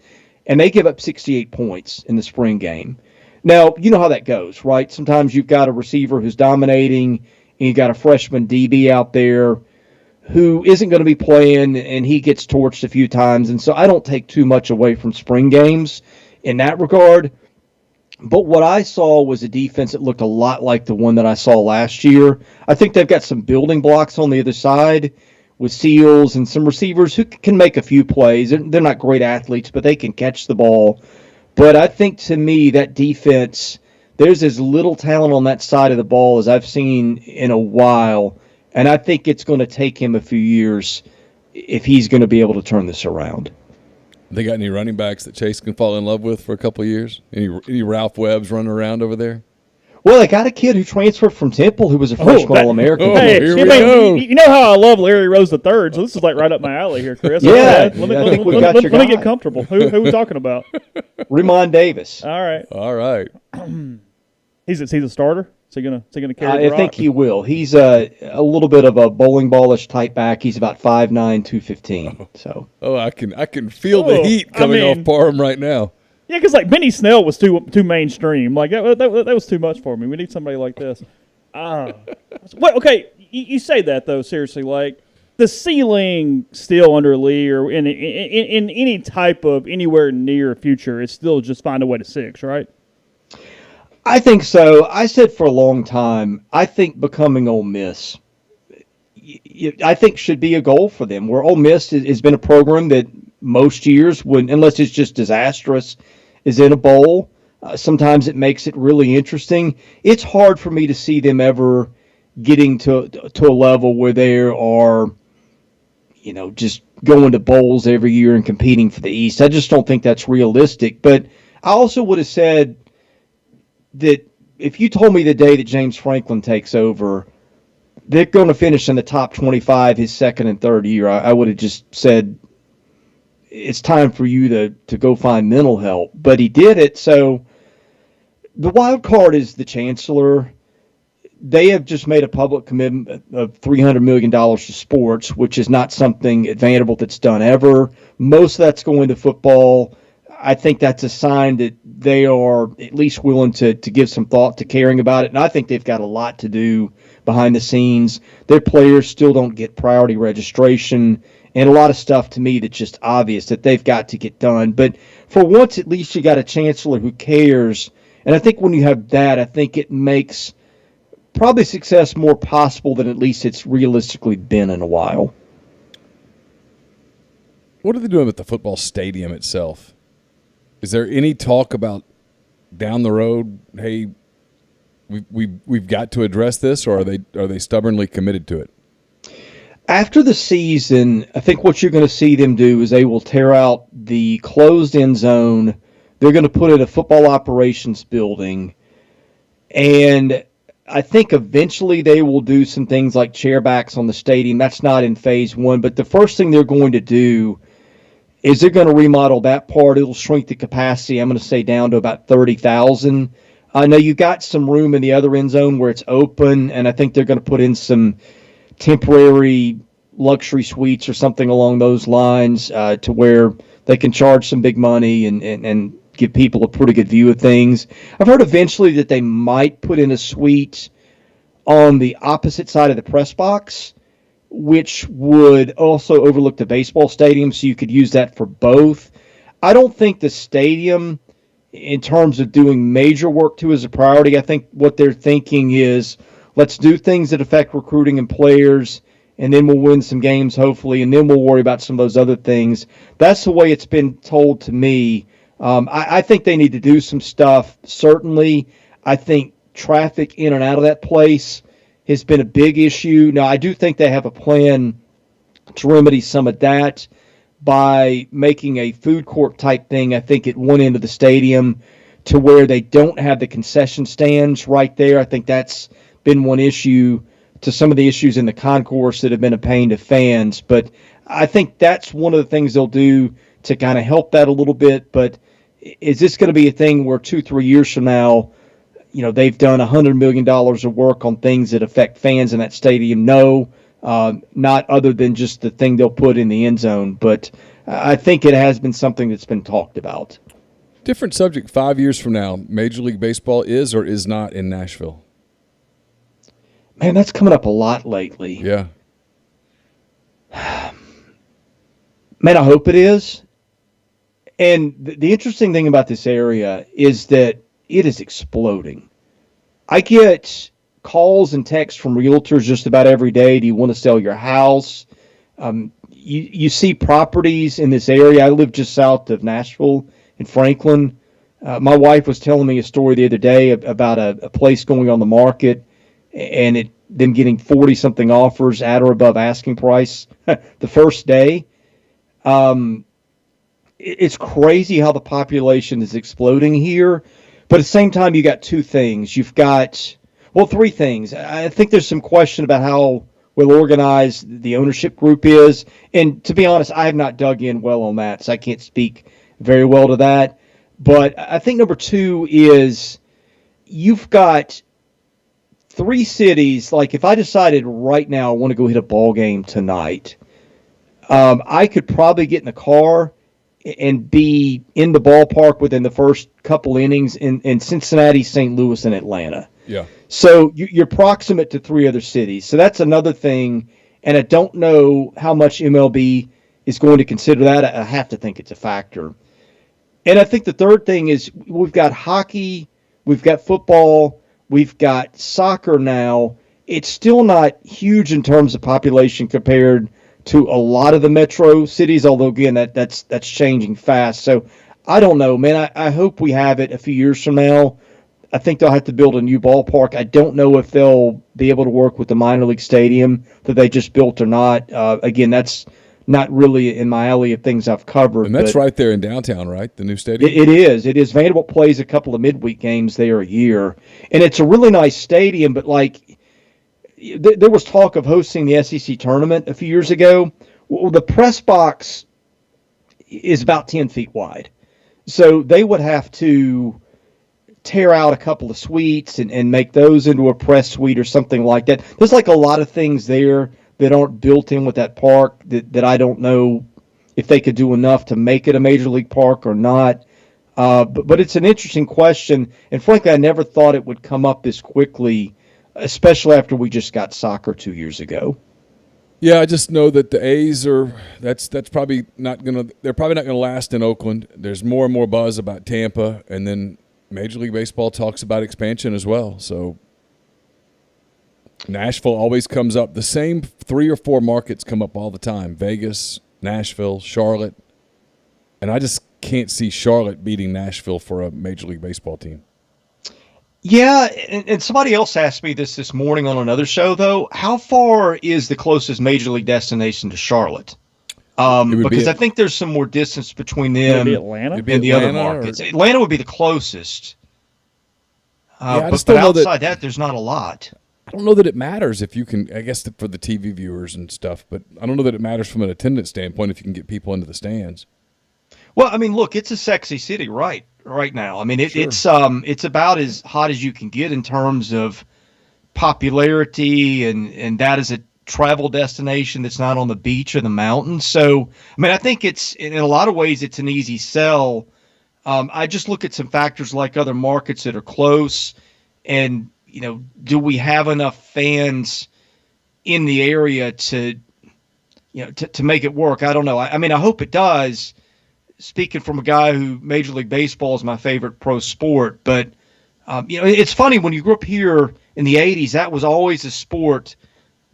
and they give up 68 points in the spring game. Now, you know how that goes, right? Sometimes you've got a receiver who's dominating, and you've got a freshman DB out there who isn't going to be playing, and he gets torched a few times. And so I don't take too much away from spring games in that regard. But what I saw was a defense that looked a lot like the one that I saw last year. I think they've got some building blocks on the other side with Seals and some receivers who can make a few plays. They're not great athletes, but they can catch the ball. But I think, to me, that defense, there's as little talent on that side of the ball as I've seen in a while. And I think it's going to take him a few years if he's going to be able to turn this around. They got any running backs that Chase can fall in love with for a couple of years? Any Ralph Webbs running around over there? Well, they got a kid who transferred from Temple who was a freshman All-American. Hey, here we go. You know how I love Larry Rose III, so this is like right up my alley here, Chris. Yeah, Let me get comfortable. Who are we talking about? Ramon Davis. All right. He's a starter. Is he gonna carry the rock? I think he will. He's a little bit of a bowling ballish type back. He's about 5'9", 215. So. I can feel the heat coming off Parham right now. Yeah, because like Benny Snell was too mainstream. Like that was too much for me. We need somebody like this. Okay, you say that though. Seriously, like the ceiling still under Lee or in any type of anywhere near future, it's still just find a way to 6, right? I think so. I said for a long time, I think becoming Ole Miss, I think should be a goal for them. Where Ole Miss has been a program that most years, unless it's just disastrous, is in a bowl. Sometimes it makes it really interesting. It's hard for me to see them ever getting to a level where they are, just going to bowls every year and competing for the East. I just don't think that's realistic. But I also would have said that if you told me the day that James Franklin takes over, they're going to finish in the top 25 his second and third year, I would have just said it's time for you to go find mental help. But he did it. So the wild card is the Chancellor. They have just made a public commitment of $300 million to sports, which is not something at Vanderbilt that's done ever. Most of that's going to football. I think that's a sign that they are at least willing to give some thought to caring about it. And I think they've got a lot to do behind the scenes. Their players still don't get priority registration and a lot of stuff to me that's just obvious that they've got to get done. But for once, at least you got a chancellor who cares. And I think when you have that, I think it makes probably success more possible than at least it's realistically been in a while. What are they doing with the football stadium itself? Is there any talk about down the road, hey, we've got to address this, or are they stubbornly committed to it? After the season, I think what you're going to see them do is they will tear out the closed end zone. They're going to put in a football operations building, and I think eventually they will do some things like chairbacks on the stadium. That's not in phase 1, but the first thing they're going to do is they're going to remodel that part. It'll shrink the capacity, I'm going to say, down to about 30,000. I know you got some room in the other end zone where it's open, and I think they're going to put in some temporary luxury suites or something along those lines to where they can charge some big money and give people a pretty good view of things. I've heard eventually that they might put in a suite on the opposite side of the press box, which would also overlook the baseball stadium, so you could use that for both. I don't think the stadium, in terms of doing major work to, is a priority. I think what they're thinking is, let's do things that affect recruiting and players, and then we'll win some games, hopefully, and then we'll worry about some of those other things. That's the way it's been told to me. I think they need to do some stuff. Certainly, I think traffic in and out of that place has been a big issue. Now, I do think they have a plan to remedy some of that by making a food court type thing, I think, at one end of the stadium to where they don't have the concession stands right there. I think that's been one issue to some of the issues in the concourse that have been a pain to fans. But I think that's one of the things they'll do to kind of help that a little bit. But is this going to be a thing where 2-3 years from now, they've done $100 million of work on things that affect fans in that stadium? No, not other than just the thing they'll put in the end zone. But I think it has been something that's been talked about. Different subject. 5 years from now, Major League Baseball is or is not in Nashville? Man, that's coming up a lot lately. Yeah. Man, I hope it is. And the interesting thing about this area is that it is exploding. I get calls and texts from realtors just about every day. Do you want to sell your house? You see properties in this area. I live just south of Nashville in Franklin. My wife was telling me a story the other day about a place going on the market and them getting 40-something offers at or above asking price the first day. It's crazy how the population is exploding here. But at the same time, you got two things. You've got, three things. I think there's some question about how well organized the ownership group is. And to be honest, I have not dug in well on that, so I can't speak very well to that. But I think number two is you've got three cities. Like if I decided right now I want to go hit a ball game tonight, I could probably get in the car and be in the ballpark within the first couple innings in Cincinnati, St. Louis, and Atlanta. Yeah. So you're proximate to three other cities. So that's another thing. And I don't know how much MLB is going to consider that. I have to think it's a factor. And I think the third thing is we've got hockey, we've got football, we've got soccer now. It's still not huge in terms of population compared to a lot of the metro cities, although, again, that's changing fast. So I don't know, man. I hope we have it a few years from now. I think they'll have to build a new ballpark. I don't know if they'll be able to work with the minor league stadium that they just built or not. Again, that's not really in my alley of things I've covered. And that's right there in downtown, right? The new stadium? It is. It is. Vanderbilt plays a couple of midweek games there a year. And it's a really nice stadium, but there was talk of hosting the SEC tournament a few years ago. Well, the press box is about 10 feet wide. So they would have to tear out a couple of suites and make those into a press suite or something like that. There's a lot of things there that aren't built in with that park that I don't know if they could do enough to make it a major league park or not. But it's an interesting question. And frankly, I never thought it would come up this quickly, especially after we just got soccer 2 years ago. Yeah, I just know that the A's that's probably not going to – they're probably not going to last in Oakland. There's more and more buzz about Tampa, and then Major League Baseball talks about expansion as well. So Nashville always comes up. The same 3 or 4 markets come up all the time: Vegas, Nashville, Charlotte. And I just can't see Charlotte beating Nashville for a Major League Baseball team. Yeah, and somebody else asked me this morning on another show, though. How far is the closest major league destination to Charlotte? Because I think there's some more distance between them Atlanta? and the other markets. Atlanta would be the closest. But outside that, there's not a lot. I don't know that it matters if you can, I guess for the TV viewers and stuff, but I don't know that it matters from an attendance standpoint if you can get people into the stands. Well, I mean, look, it's a sexy city right now. I mean, it's about as hot as you can get in terms of popularity, and that is a travel destination that's not on the beach or the mountains. So, I mean, I think it's in a lot of ways it's an easy sell. I just look at some factors like other markets that are close, and do we have enough fans in the area to make it work? I don't know. I mean, I hope it does. Speaking from a guy who Major League Baseball is my favorite pro sport, but it's funny when you grew up here in the 80s, that was always a sport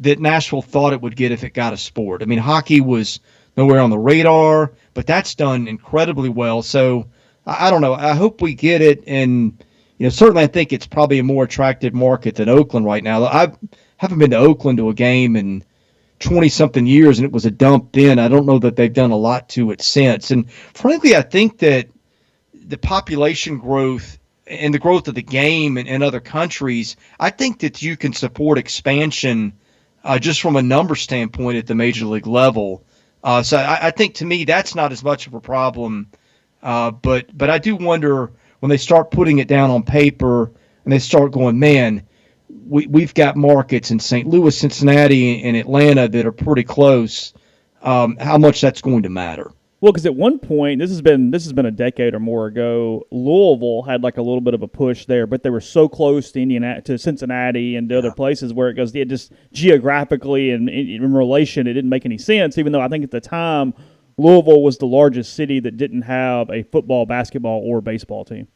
that Nashville thought it would get if it got a sport. I mean, hockey was nowhere on the radar, but that's done incredibly well. So I don't know. I hope we get it, and certainly I think it's probably a more attractive market than Oakland right now. I haven't been to Oakland to a game in 20-something years, and it was a dump then. I don't know that they've done a lot to it since. And frankly, I think that the population growth and the growth of the game in other countries, I think that you can support expansion just from a number standpoint at the major league level. So I think, to me, that's not as much of a problem. But I do wonder when they start putting it down on paper and they start going, man, we've got markets in St. Louis, Cincinnati, and Atlanta that are pretty close, how much that's going to matter. Well, because at one point, this has been a decade or more ago, Louisville had like a little bit of a push there, but they were so close to Cincinnati and to other places where it goes, it just geographically and in relation, it didn't make any sense, even though I think at the time Louisville was the largest city that didn't have a football, basketball, or baseball team.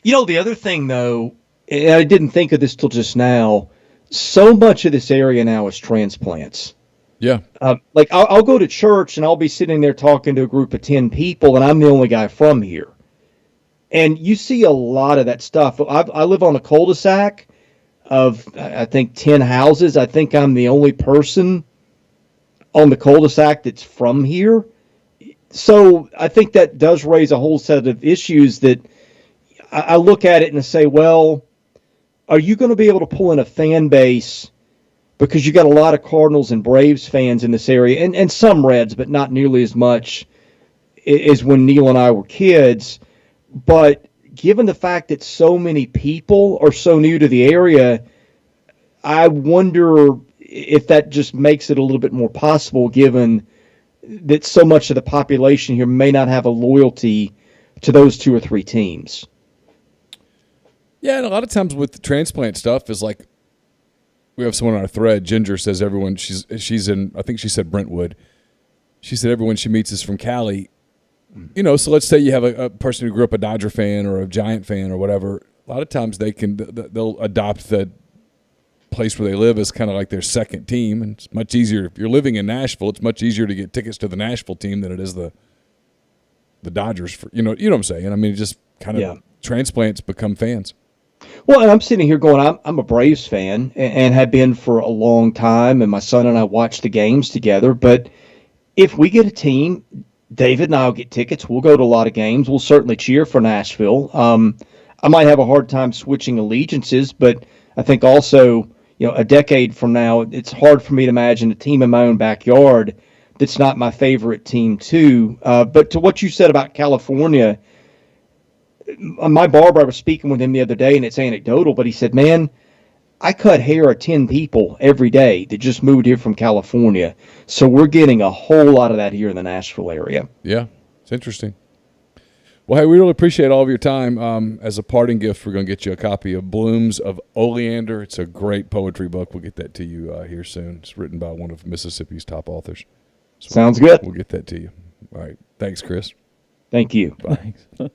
The other thing, though, and I didn't think of this till just now, so much of this area now is transplants. Yeah. Like I'll go to church and I'll be sitting there talking to a group of 10 people and I'm the only guy from here. And you see a lot of that stuff. I live on a cul-de-sac of, I think, 10 houses. I think I'm the only person on the cul-de-sac that's from here. So I think that does raise a whole set of issues that I look at it and I say, well, are you going to be able to pull in a fan base? Because you got a lot of Cardinals and Braves fans in this area, and some Reds, but not nearly as much as when Neal and I were kids. But given the fact that so many people are so new to the area, I wonder if that just makes it a little bit more possible, given that so much of the population here may not have a loyalty to those two or three teams. Yeah, and a lot of times with the transplant stuff is like, we have someone on our thread. Ginger says everyone she's in. I think she said Brentwood. She said everyone she meets is from Cali. So let's say you have a person who grew up a Dodger fan or a Giant fan or whatever. A lot of times they'll adopt the place where they live as kind of like their second team, and it's much easier if you're living in Nashville. It's much easier to get tickets to the Nashville team than it is the Dodgers. For you know what I'm saying. I mean, just kind of transplants become fans. Well, and I'm sitting here going, I'm a Braves fan and have been for a long time, and my son and I watch the games together. But if we get a team, David and I will get tickets. We'll go to a lot of games. We'll certainly cheer for Nashville. I might have a hard time switching allegiances, but I think also, a decade from now, it's hard for me to imagine a team in my own backyard that's not my favorite team too. But to what you said about California, my barber, I was speaking with him the other day, and it's anecdotal, but he said, man, I cut hair of 10 people every day that just moved here from California. So we're getting a whole lot of that here in the Nashville area. Yeah, it's interesting. Well, hey, we really appreciate all of your time. As a parting gift, we're going to get you a copy of Blooms of Oleander. It's a great poetry book. We'll get that to you here soon. It's written by one of Mississippi's top authors. So sounds good. We'll get that to you. All right. Thanks, Chris. Thank you. Bye. Thanks.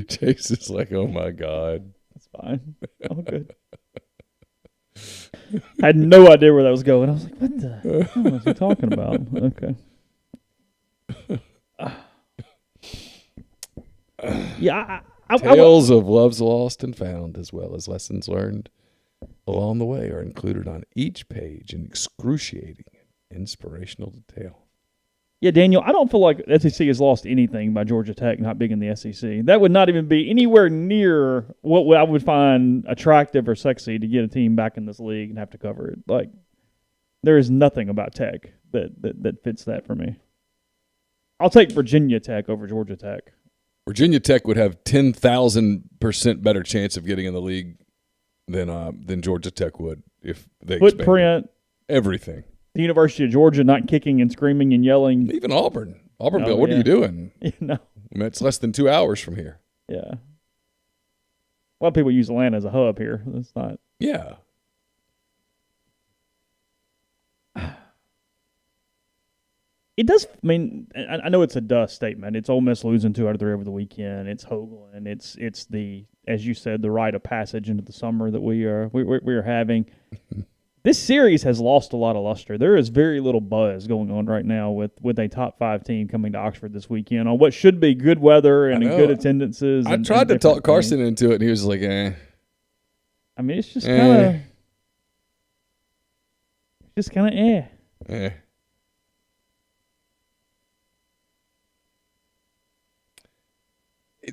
Chase is like, oh, my God. That's fine. All good. I had no idea where that was going. I was like, what the hell was he talking about? Okay. Tales of loves lost and found, as well as lessons learned along the way, are included on each page in excruciating and inspirational detail. Yeah, Daniel, I don't feel like SEC has lost anything by Georgia Tech not being in the SEC. That would not even be anywhere near what I would find attractive or sexy to get a team back in this league and have to cover it. Like, there is nothing about Tech that fits that for me. I'll take Virginia Tech over Georgia Tech. Virginia Tech would have 10,000% better chance of getting in the league than Georgia Tech would if they footprint, everything. The University of Georgia not kicking and screaming and yelling. Even Auburn. Auburnville, what are you doing? No. I mean, it's less than 2 hours from here. Yeah. A lot of people use Atlanta as a hub here. That's not. Yeah. It does. I mean, I know it's a dust statement. It's Ole Miss losing 2 out of 3 over the weekend. It's Hoagland. It's the, as you said, the rite of passage into the summer that we are having. This series has lost a lot of luster. There is very little buzz going on right now with a top 5 team coming to Oxford this weekend on what should be good weather and good attendances. I tried to talk Carson into it, and he was like, eh. I mean, it's just kind of Eh.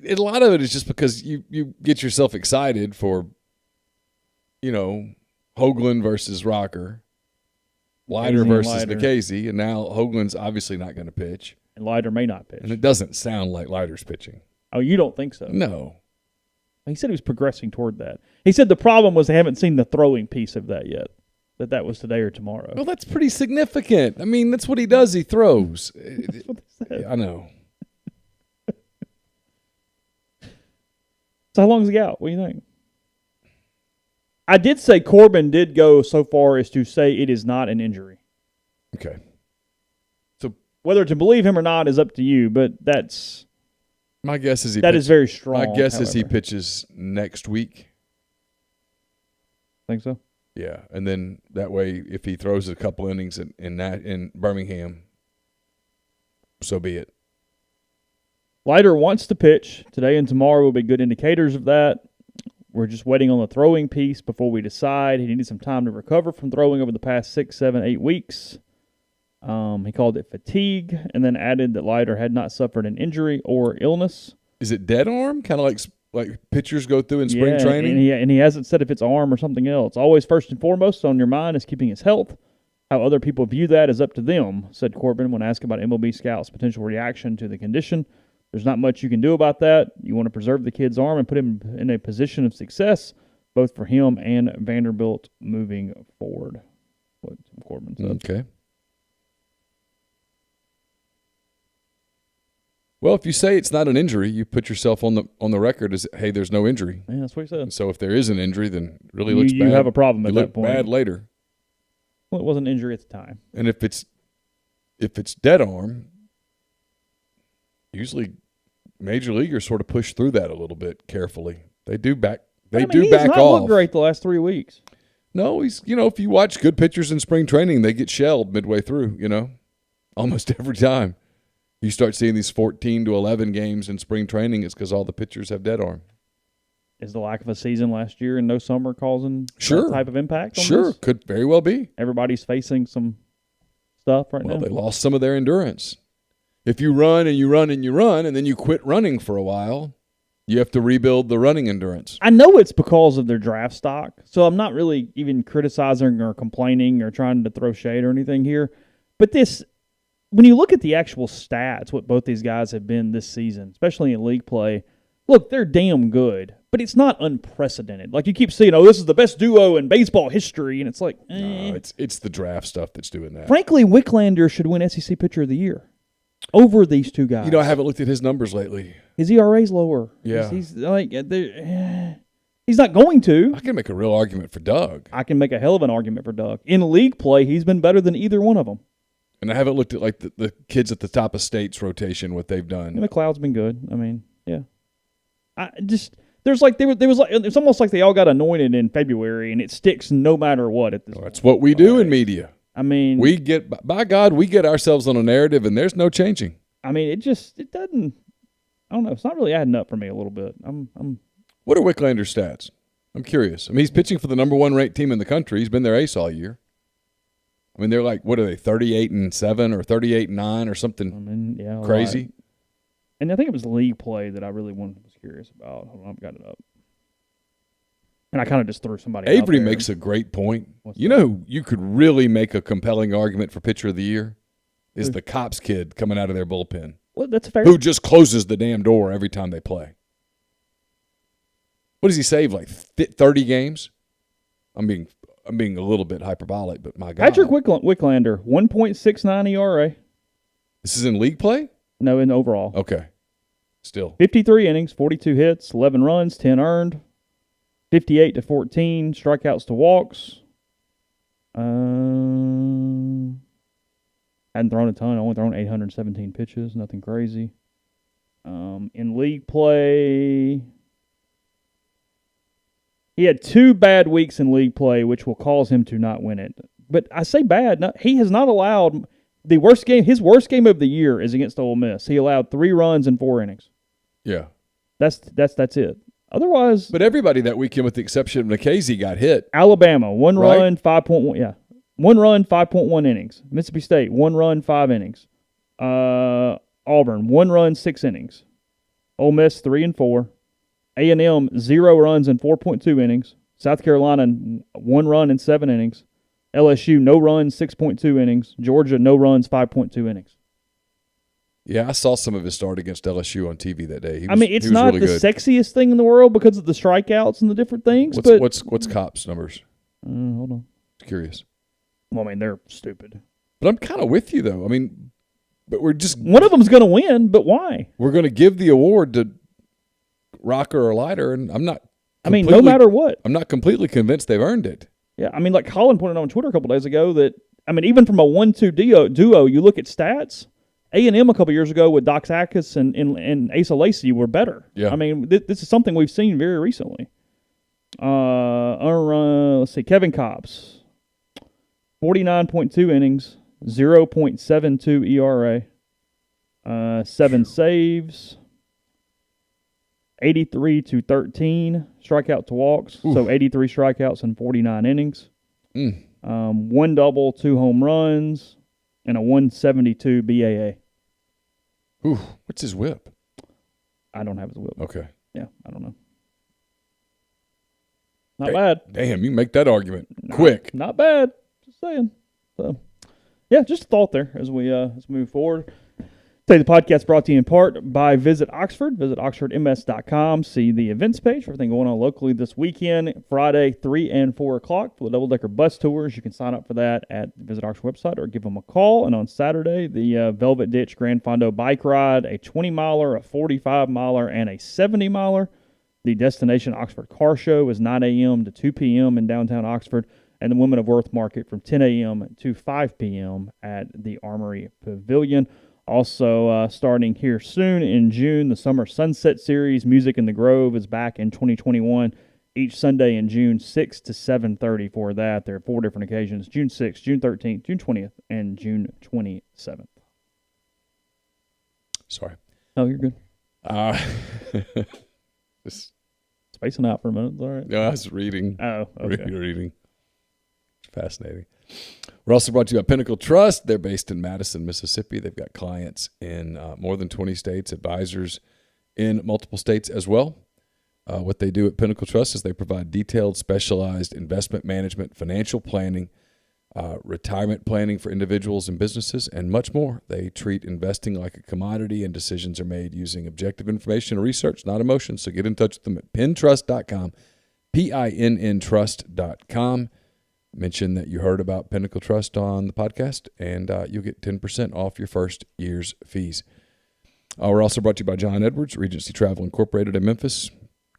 A lot of it is just because you get yourself excited for, Hoagland versus Rocker, Leiter versus Nikhazy, and now Hoagland's obviously not going to pitch. And Leiter may not pitch. And it doesn't sound like Leiter's pitching. Oh, you don't think so? No. He said he was progressing toward that. He said the problem was they haven't seen the throwing piece of that yet, that was today or tomorrow. Well, that's pretty significant. I mean, that's what he does. He throws. That's what they said. I know. So how long is he out? What do you think? I did say Corbin did go so far as to say it is not an injury. Okay. So whether to believe him or not is up to you, but that's my guess is is very strong. My guess is he pitches next week. Think so? Yeah, and then that way, if he throws a couple innings in Birmingham, so be it. Leiter wants to pitch. Today and tomorrow will be good indicators of that. We're just waiting on the throwing piece before we decide. He needed some time to recover from throwing over the past 6, 7, 8 weeks. He called it fatigue and then added that Leiter had not suffered an injury or illness. Is it dead arm? Kind of like pitchers go through in spring training? And he hasn't said if it's arm or something else. Always first and foremost on your mind is keeping his health. How other people view that is up to them, said Corbin when asked about MLB scouts' potential reaction to the condition. There's not much you can do about that. You want to preserve the kid's arm and put him in a position of success, both for him and Vanderbilt moving forward. What Corbin said. Okay. Well, if you say it's not an injury, you put yourself on the record as, hey, there's no injury. Yeah, that's what he said. And so if there is an injury, then it really looks bad. You have a problem at that point. Bad later. Well, it wasn't an injury at the time. And if it's dead arm, usually major leaguers sort of push through that a little bit carefully. They do back off. He's not looked great the last 3 weeks. No, he's if you watch good pitchers in spring training, they get shelled midway through, almost every time. You start seeing these 14 to 11 games in spring training, it's because all the pitchers have dead arm. Is the lack of a season last year and no summer causing that type of impact on this? Could very well be. Everybody's facing some stuff right now. Well, they lost some of their endurance. If you run and you run and you run and then you quit running for a while, you have to rebuild the running endurance. I know it's because of their draft stock, so I'm not really even criticizing or complaining or trying to throw shade or anything here. But when you look at the actual stats, what both these guys have been this season, especially in league play, look, they're damn good, but it's not unprecedented. Like you keep seeing, this is the best duo in baseball history, and it's like, No, it's the draft stuff that's doing that. Frankly, Wicklander should win SEC Pitcher of the Year over these two guys. I haven't looked at his numbers lately. His ERA's lower. Yeah. He's not going to. I can make a real argument for Doug. I can make a hell of an argument for Doug. In league play, he's been better than either one of them. And I haven't looked at the kids at the top of State's rotation, what they've done. And McLeod's been good. I mean, yeah. It's almost like they all got anointed in February, and it sticks no matter what at this point. That's what we do in media. I mean, we get ourselves on a narrative, and there's no changing. I mean, it doesn't. I don't know. It's not really adding up for me a little bit. What are Wicklander's stats? I'm curious. I mean, he's pitching for the number 1 ranked team in the country. He's been their ace all year. I mean, they're like, what are they, 38-7 or 38-9 or something crazy? Lot. And I think it was league play that I really was curious about. Hold on, I've got it up. And I kind of just threw somebody out Avery there. makes a great point. Who you could really make a compelling argument for pitcher of the year is the Cops kid coming out of their bullpen. Well, that's fair. Who just closes the damn door every time they play. What does he save, like 30 games? I'm being a little bit hyperbolic, but my God. Patrick Wicklander, 1.69 ERA. This is in league play? No, in overall. Okay. Still. 53 innings, 42 hits, 11 runs, 10 earned, 58 to 14, strikeouts to walks. Hadn't thrown a ton. Only thrown 817 pitches. Nothing crazy. In league play, He had 2 bad weeks in league play, which will cause him to not win it. But I say bad. He has not allowed the worst game. His worst game of the year is against Ole Miss. He allowed 3 runs in 4 innings. Yeah. That's it. Otherwise, but everybody that weekend, with the exception of Nikhazy, got hit. Alabama, 1 right? run, 5.1. Yeah, 1 run, 5.1 innings. Mississippi State, 1 run, 5 innings. Auburn, 1 run, 6 innings. Ole Miss, 3 and 4. A&M, 0 runs in 4.2 innings. South Carolina, 1 run in 7 innings. LSU, no runs, 6.2 innings. Georgia, no runs, 5.2 innings. Yeah, I saw some of his start against LSU on TV that day. It's not really the sexiest thing in the world because of the strikeouts and the different things. What's Copp's numbers? Hold on. Curious. Well, they're stupid. But I'm kind of with you, though. But we're just... One of them's going to win, but why? We're going to give the award to Rocker or Leiter, and I'm not... no matter what. I'm not completely convinced they've earned it. Yeah, like Colin pointed out on Twitter a couple days ago that, even from a 1-2 duo, you look at stats, A&M a couple years ago with Doc Sackis and Asa Lacy were better. Yeah. This is something we've seen very recently. Let's see, Kevin Cobbs, 49.2 innings, 0.72 ERA, 7 saves, 83-13 strikeout to walks. Oof. So 83 strikeouts in 49 innings. 1 double, 2 home runs, and a 172 BAA. Ooh, what's his whip? I don't have his whip. Okay. Yeah, I don't know. Not bad. Damn, you make that argument quick. Not bad. Just saying. So, yeah, just a thought there as we move forward. The podcast brought to you in part by Visit Oxford. Visit oxfordms.com. See the events page for everything going on locally this weekend. Friday, 3 and 4 o'clock for the double-decker bus tours. You can sign up for that at the Visit Oxford website or give them a call. And on Saturday, the Velvet Ditch Grand Fondo bike ride, a 20-miler, a 45-miler, and a 70-miler. The Destination Oxford Car Show is 9 a.m. to 2 p.m. in downtown Oxford. And the Women of Worth Market from 10 a.m. to 5 p.m. at the Armory Pavilion. Also, starting here soon in June, the Summer Sunset Series, Music in the Grove, is back in 2021. Each Sunday in June, 6 to 7:30 for that. There are 4 different occasions: June 6th, June 13th, June 20th, and June 27th. Sorry. Oh, you're good. Just spacing out for a minute. All right. Yeah, I was reading. Oh, okay. Reading. Fascinating. We're also brought to you by Pinnacle Trust. They're based in Madison, Mississippi. They've got clients in more than 20 states, advisors in multiple states as well. What they do at Pinnacle Trust is they provide detailed, specialized investment management, financial planning, retirement planning for individuals and businesses, and much more. They treat investing like a commodity, and decisions are made using objective information and research, not emotion. So get in touch with them at pintrust.com, PINNtrust.com. Mention that you heard about Pinnacle Trust on the podcast, and you'll get 10% off your first year's fees. We're also brought to you by John Edwards, Regency Travel Incorporated in Memphis.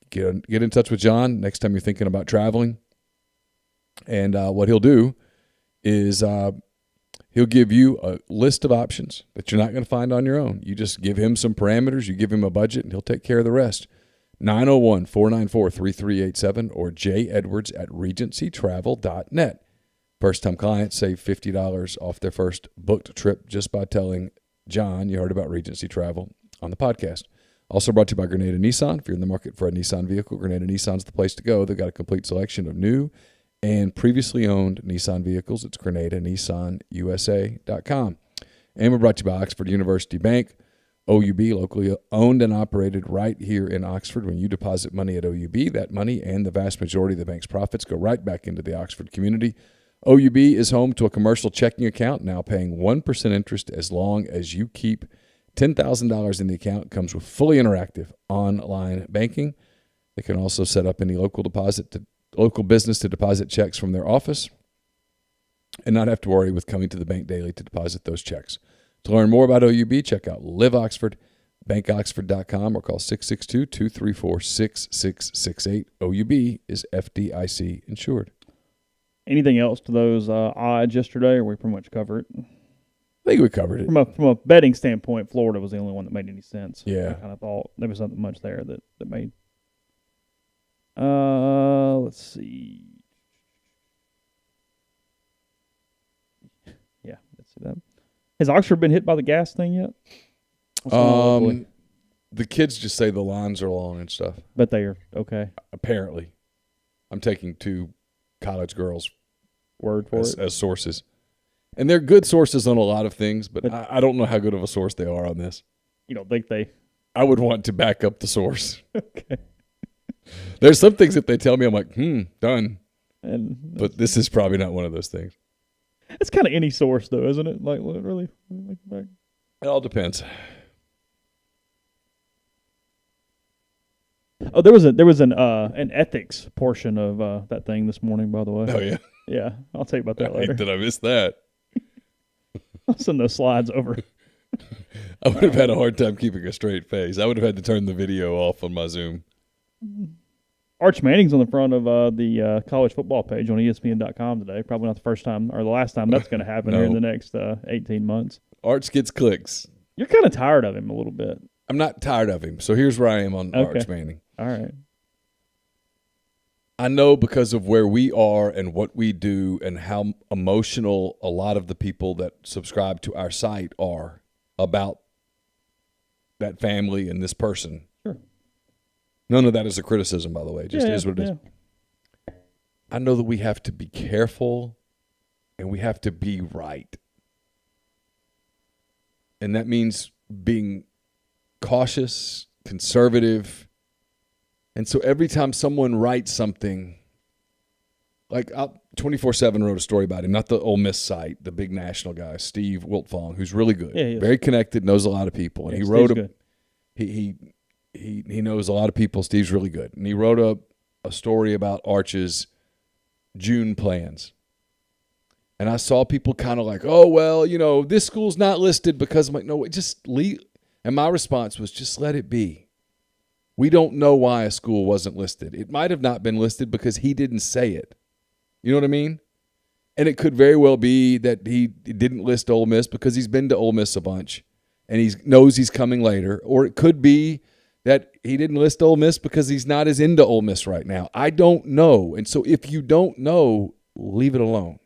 Get in touch with John next time you're thinking about traveling. And what he'll do is he'll give you a list of options that you're not going to find on your own. You just give him some parameters, you give him a budget, and he'll take care of the rest. 901-494-3387 or jedwards@regencytravel.net. First-time clients save $50 off their first booked trip just by telling John you heard about Regency Travel on the podcast. Also brought to you by Grenada Nissan. If you're in the market for a Nissan vehicle, Grenada Nissan's the place to go. They've got a complete selection of new and previously owned Nissan vehicles. It's GrenadaNissanUSA.com. And we're brought to you by Oxford University Bank. OUB, locally owned and operated right here in Oxford. When you deposit money at OUB, that money and the vast majority of the bank's profits go right back into the Oxford community. OUB is home to a commercial checking account now paying 1% interest as long as you keep $10,000 in the account. It comes with fully interactive online banking. They can also set up any local business to deposit checks from their office and not have to worry with coming to the bank daily to deposit those checks. To learn more about OUB, check out Live Oxford, bankoxford.com, or call 662-234-6668. OUB is FDIC insured. Anything else to those odds yesterday, or we pretty much covered it? I think we covered it. From a betting standpoint, Florida was the only one that made any sense. Yeah. I kind of thought there was something much there that made. Let's see. Yeah, let's see that. Has Oxford been hit by the gas thing yet? The kids just say the lines are long and stuff. But they are okay. Apparently. I'm taking 2 college girls' word for it as sources. And they're good sources on a lot of things, but I don't know how good of a source they are on this. You don't think they... I would want to back up the source. Okay. There's some things that they tell me, I'm like, done. But this is probably not one of those things. It's kind of any source, though, isn't it? Like, really? It all depends. Oh, there was an ethics portion of that thing this morning, by the way. Oh, yeah? Yeah, I'll tell you about that later. Did I miss that? I'll send those slides over. I would have had a hard time keeping a straight face. I would have had to turn the video off on my Zoom. Arch Manning's on the front of the college football page on ESPN.com today. Probably not the first time or the last time that's going to happen here in the next 18 months. Arch gets clicks. You're kind of tired of him a little bit. I'm not tired of him. So here's where I am on Arch Manning. All right. I know because of where we are and what we do and how emotional a lot of the people that subscribe to our site are about that family and this person. Sure. None of that is a criticism, by the way. It just is what it is. Yeah. I know that we have to be careful and we have to be right. And that means being cautious, conservative. And so every time someone writes something, like 24/7 wrote a story about him, not the Ole Miss site, the big national guy, Steve Wiltfong, who's really good, very connected, knows a lot of people, and he wrote he knows a lot of people. Steve's really good, and he wrote a story about Arch's June plans. And I saw people kind of like, oh well, this school's not listed because I'm like, no, just leave. And my response was, just let it be. We don't know why a school wasn't listed. It might have not been listed because he didn't say it. You know what I mean? And it could very well be that he didn't list Ole Miss because he's been to Ole Miss a bunch and he knows he's coming later. Or it could be that he didn't list Ole Miss because he's not as into Ole Miss right now. I don't know. And so if you don't know, leave it alone.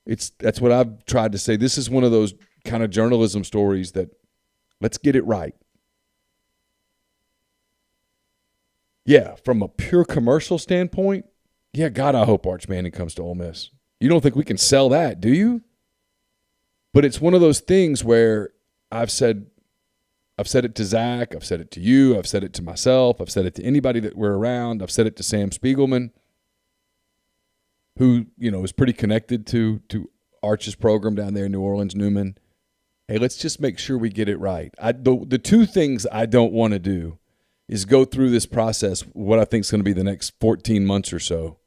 That's what I've tried to say. This is one of those kind of journalism stories that let's get it right. Yeah, from a pure commercial standpoint, yeah, God, I hope Arch Manning comes to Ole Miss. You don't think we can sell that, do you? But it's one of those things where I've said it to Zach, I've said it to you, I've said it to myself, I've said it to anybody that we're around, I've said it to Sam Spiegelman, who, is pretty connected to Arch's program down there in New Orleans, Newman. Hey, let's just make sure we get it right. The 2 things I don't want to do is go through this process, what I think is going to be the next 14 months or so.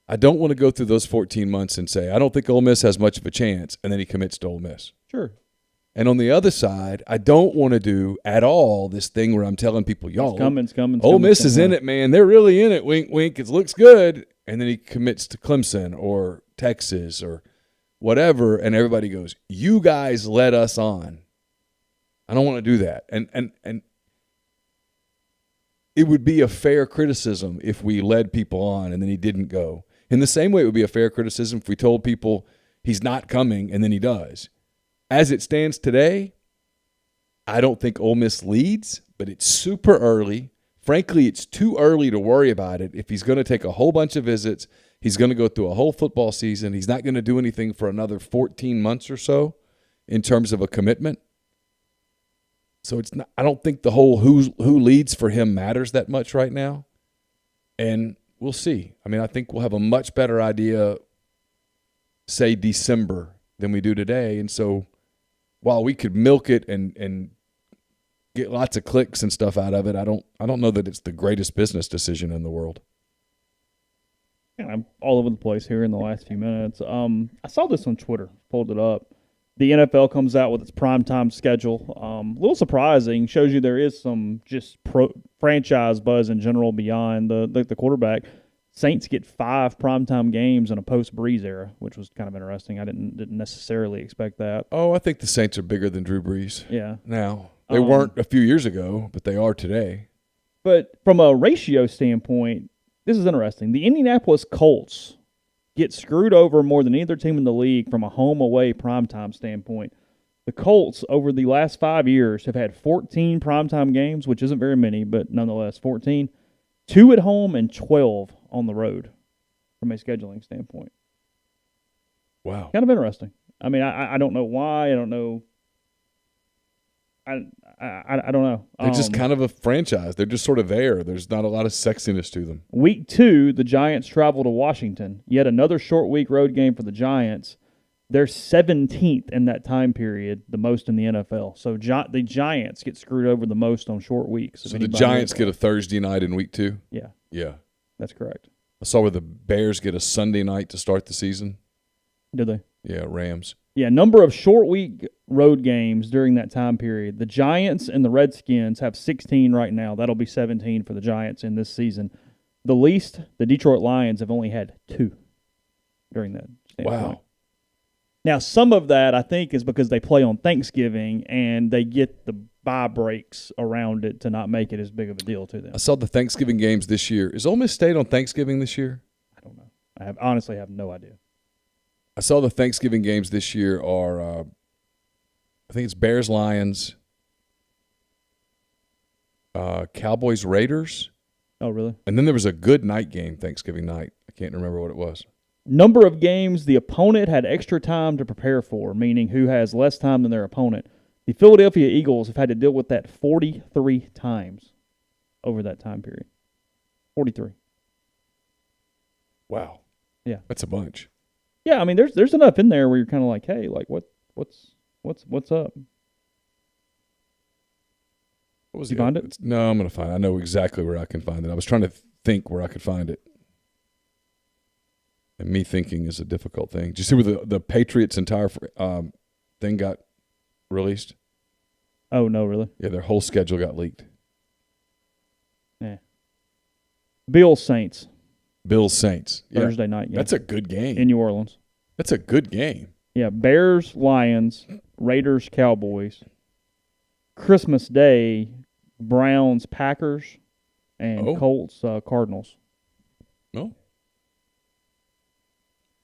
I don't want to go through those 14 months and say, I don't think Ole Miss has much of a chance, and then he commits to Ole Miss. Sure. And on the other side, I don't want to do at all this thing where I'm telling people, y'all, it's coming. Ole Miss is in it, man. They're really in it, wink, wink. It looks good. And then he commits to Clemson or Texas or whatever, and everybody goes, you guys led us on. I don't want to do that. And it would be a fair criticism if we led people on and then he didn't go. In the same way, it would be a fair criticism if we told people he's not coming and then he does. As it stands today, I don't think Ole Miss leads, but it's super early. Frankly, it's too early to worry about it. If he's going to take a whole bunch of visits, he's going to go through a whole football season. He's not going to do anything for another 14 months or so in terms of a commitment. So it's not. I don't think the whole who leads for him matters that much right now. And we'll see. I mean, I think we'll have a much better idea, say December, than we do today. And so while we could milk it and get lots of clicks and stuff out of it, I don't know that it's the greatest business decision in the world. I'm all over the place here in the last few minutes. I saw this on Twitter, pulled it up. The NFL comes out with its primetime schedule. A little surprising, shows you there is some just franchise buzz in general beyond the quarterback. Saints get 5 primetime games in a post-Breeze era, which was kind of interesting. I didn't necessarily expect that. Oh, I think the Saints are bigger than Drew Brees. Yeah. Now, they weren't a few years ago, but they are today. But from a ratio standpoint, This is interesting. The Indianapolis Colts get screwed over more than any other team in the league from a home-away primetime standpoint. The Colts, over the last 5 years, have had 14 primetime games, which isn't very many, but nonetheless 14. 2 at home and 12 on the road from a scheduling standpoint. Wow. Kind of interesting. I mean, I don't know why. I don't know. I don't know. They're just kind of a franchise. They're just sort of there. There's not a lot of sexiness to them. Week 2, the Giants travel to Washington. Yet another short week road game for the Giants. They're 17th in that time period, the most in the NFL. So the Giants get screwed over the most on short weeks. So the Giants get a Thursday night in week 2? Yeah. Yeah. That's correct. I saw where the Bears get a Sunday night to start the season. Did they? Yeah, Rams. Yeah, number of short week road games during that time period. The Giants and the Redskins have 16 right now. That'll be 17 for the Giants in this season. The least, the Detroit Lions have only had 2 during that standpoint. Wow. Now, some of that, I think, is because they play on Thanksgiving and they get the bye breaks around it to not make it as big of a deal to them. I saw the Thanksgiving games this year. Is Ole Miss State on Thanksgiving this year? I don't know. I honestly have no idea. I saw the Thanksgiving games this year are, I think it's Bears, Lions, Cowboys, Raiders. Oh, really? And then there was a good night game Thanksgiving night. I can't remember what it was. Number of games the opponent had extra time to prepare for, meaning who has less time than their opponent. The Philadelphia Eagles have had to deal with that 43 times over that time period. 43. Wow. Yeah. That's a bunch. Yeah, I mean, there's enough in there where you're kind of like, hey, like what's up? What was you find it? No, I'm going to find it. I know exactly where I can find it. I was trying to think where I could find it. And me thinking is a difficult thing. Did you see where the Patriots' entire thing got released? Oh, no, really? Yeah, their whole schedule got leaked. Yeah. Bills Saints. Bills Saints. Thursday night game. That's a good game. In New Orleans. That's a good game. Yeah, Bears, Lions, Raiders, Cowboys. Christmas Day, Browns, Packers, and Colts, Cardinals. No.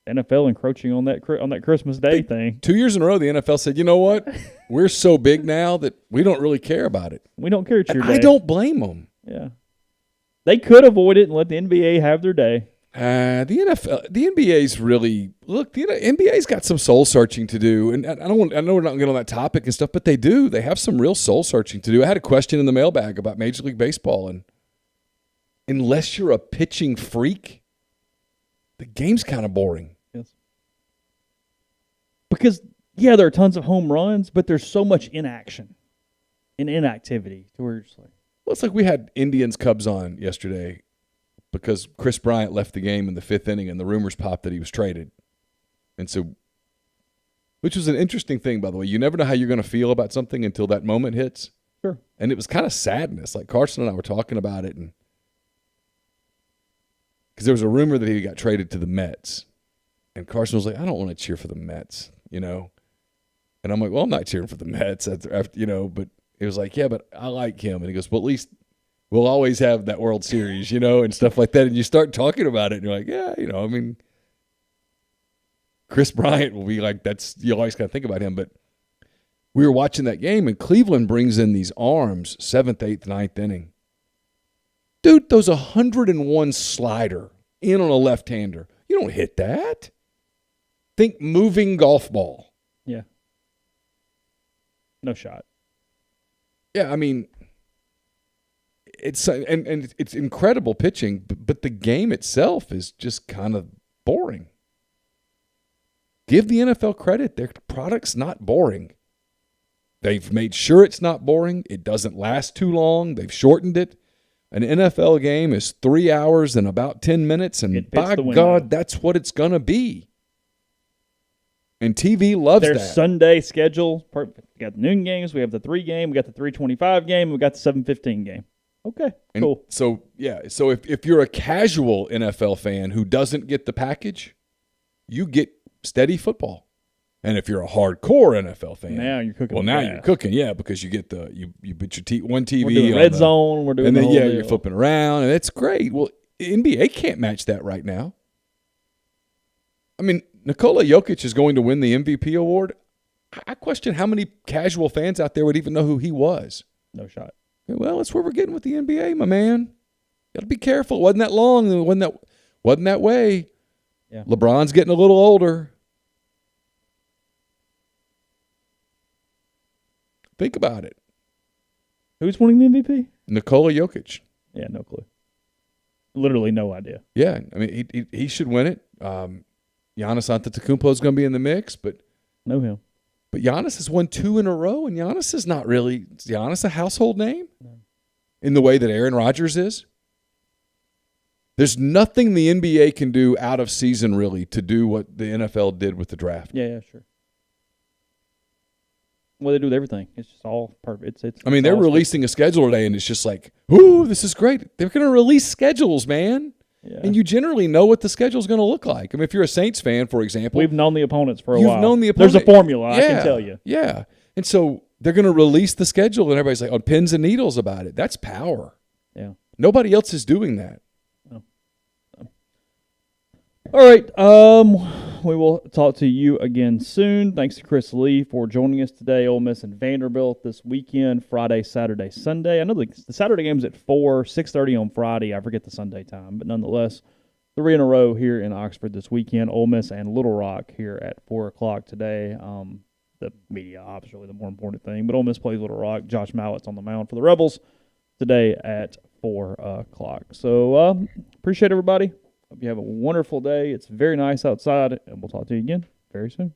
NFL encroaching on that Christmas Day thing. 2 years in a row, the NFL said, you know what? We're so big now that we don't really care about it. We don't care. It's your day. I don't blame them. Yeah. They could avoid it and let the NBA have their day. The NBA's really look. The NBA's got some soul searching to do, and I know we're not going to get on that topic and stuff, but they do. They have some real soul searching to do. I had a question in the mailbag about Major League Baseball, and unless you're a pitching freak, the game's kind of boring. Yes. Because there are tons of home runs, but there's so much inaction and inactivity to where you're just like. Well, it's like we had Indians Cubs on yesterday because Chris Bryant left the game in the 5th inning and the rumors popped that he was traded. And so, which was an interesting thing, by the way. You never know how you're going to feel about something until that moment hits. Sure. And it was kind of sadness. Like Carson and I were talking about it, and because there was a rumor that he got traded to the Mets. And Carson was like, I don't want to cheer for the Mets, you know. And I'm like, well, I'm not cheering for the Mets, after, you know, but it was like, yeah, but I like him. And he goes, well, at least we'll always have that World Series, you know, and stuff like that. And you start talking about it, and you're like, yeah, you know, I mean, Chris Bryant will be like, you always got to think about him. But we were watching that game, and Cleveland brings in these arms, 7th, 8th, 9th inning. Dude, those 101 slider in on a left-hander. You don't hit that. Think moving golf ball. Yeah. No shot. Yeah, I mean, it's and it's incredible pitching, but the game itself is just kind of boring. Give the NFL credit; their product's not boring. They've made sure it's not boring. It doesn't last too long. They've shortened it. An NFL game is 3 hours and about 10 minutes, and by God, that's what it's gonna be. And TV loves their that. Sunday schedule. Perfect. We got the noon games. We have the 3 game. We got the 3:25 game. We got the 7:15 game. Okay, cool. So if you're a casual NFL fan who doesn't get the package, you get steady football. And if you're a hardcore NFL fan, now you're cooking. Well, now you're cooking, yeah, because you get you put your one TV. We're doing red zone. We're doing and then the whole deal. You're flipping around, and it's great. Well, NBA can't match that right now. I mean, Nikola Jokic is going to win the MVP award. I question how many casual fans out there would even know who he was. No shot. Well, that's where we're getting with the NBA, my man. Got to be careful. It wasn't that long. It wasn't that way. Yeah. LeBron's getting a little older. Think about it. Who's winning the MVP? Nikola Jokic. Yeah, no clue. Literally no idea. Yeah, I mean, he should win it. Giannis Antetokounmpo is going to be in the mix, but Know him. But Giannis has won 2 in a row, and Giannis is not really – is Giannis a household name in the way that Aaron Rodgers is? There's nothing the NBA can do out of season, really, to do what the NFL did with the draft. Yeah, sure. Well, they do with everything. It's just all perfect. I mean, they're releasing a schedule today, and it's just like, ooh, this is great. They're going to release schedules, man. Yeah. And you generally know what the schedule is going to look like. I mean, if you're a Saints fan, for example. We've known the opponents for a you've while. Known the opponent. There's a formula, I can tell you. Yeah. And so they're going to release the schedule, and everybody's like on pins and needles about it. That's power. Yeah. Nobody else is doing that. All right. We will talk to you again soon. Thanks to Chris Lee for joining us today. Ole Miss and Vanderbilt this weekend, Friday, Saturday, Sunday. I know the Saturday game's at 4, 6:30 on Friday. I forget the Sunday time, but nonetheless, 3 in a row here in Oxford this weekend. Ole Miss and Little Rock here at 4 o'clock today. The media ops really the more important thing, but Ole Miss plays Little Rock. Josh Mallett's on the mound for the Rebels today at 4 o'clock. So appreciate everybody. Hope you have a wonderful day. It's very nice outside, and we'll talk to you again very soon.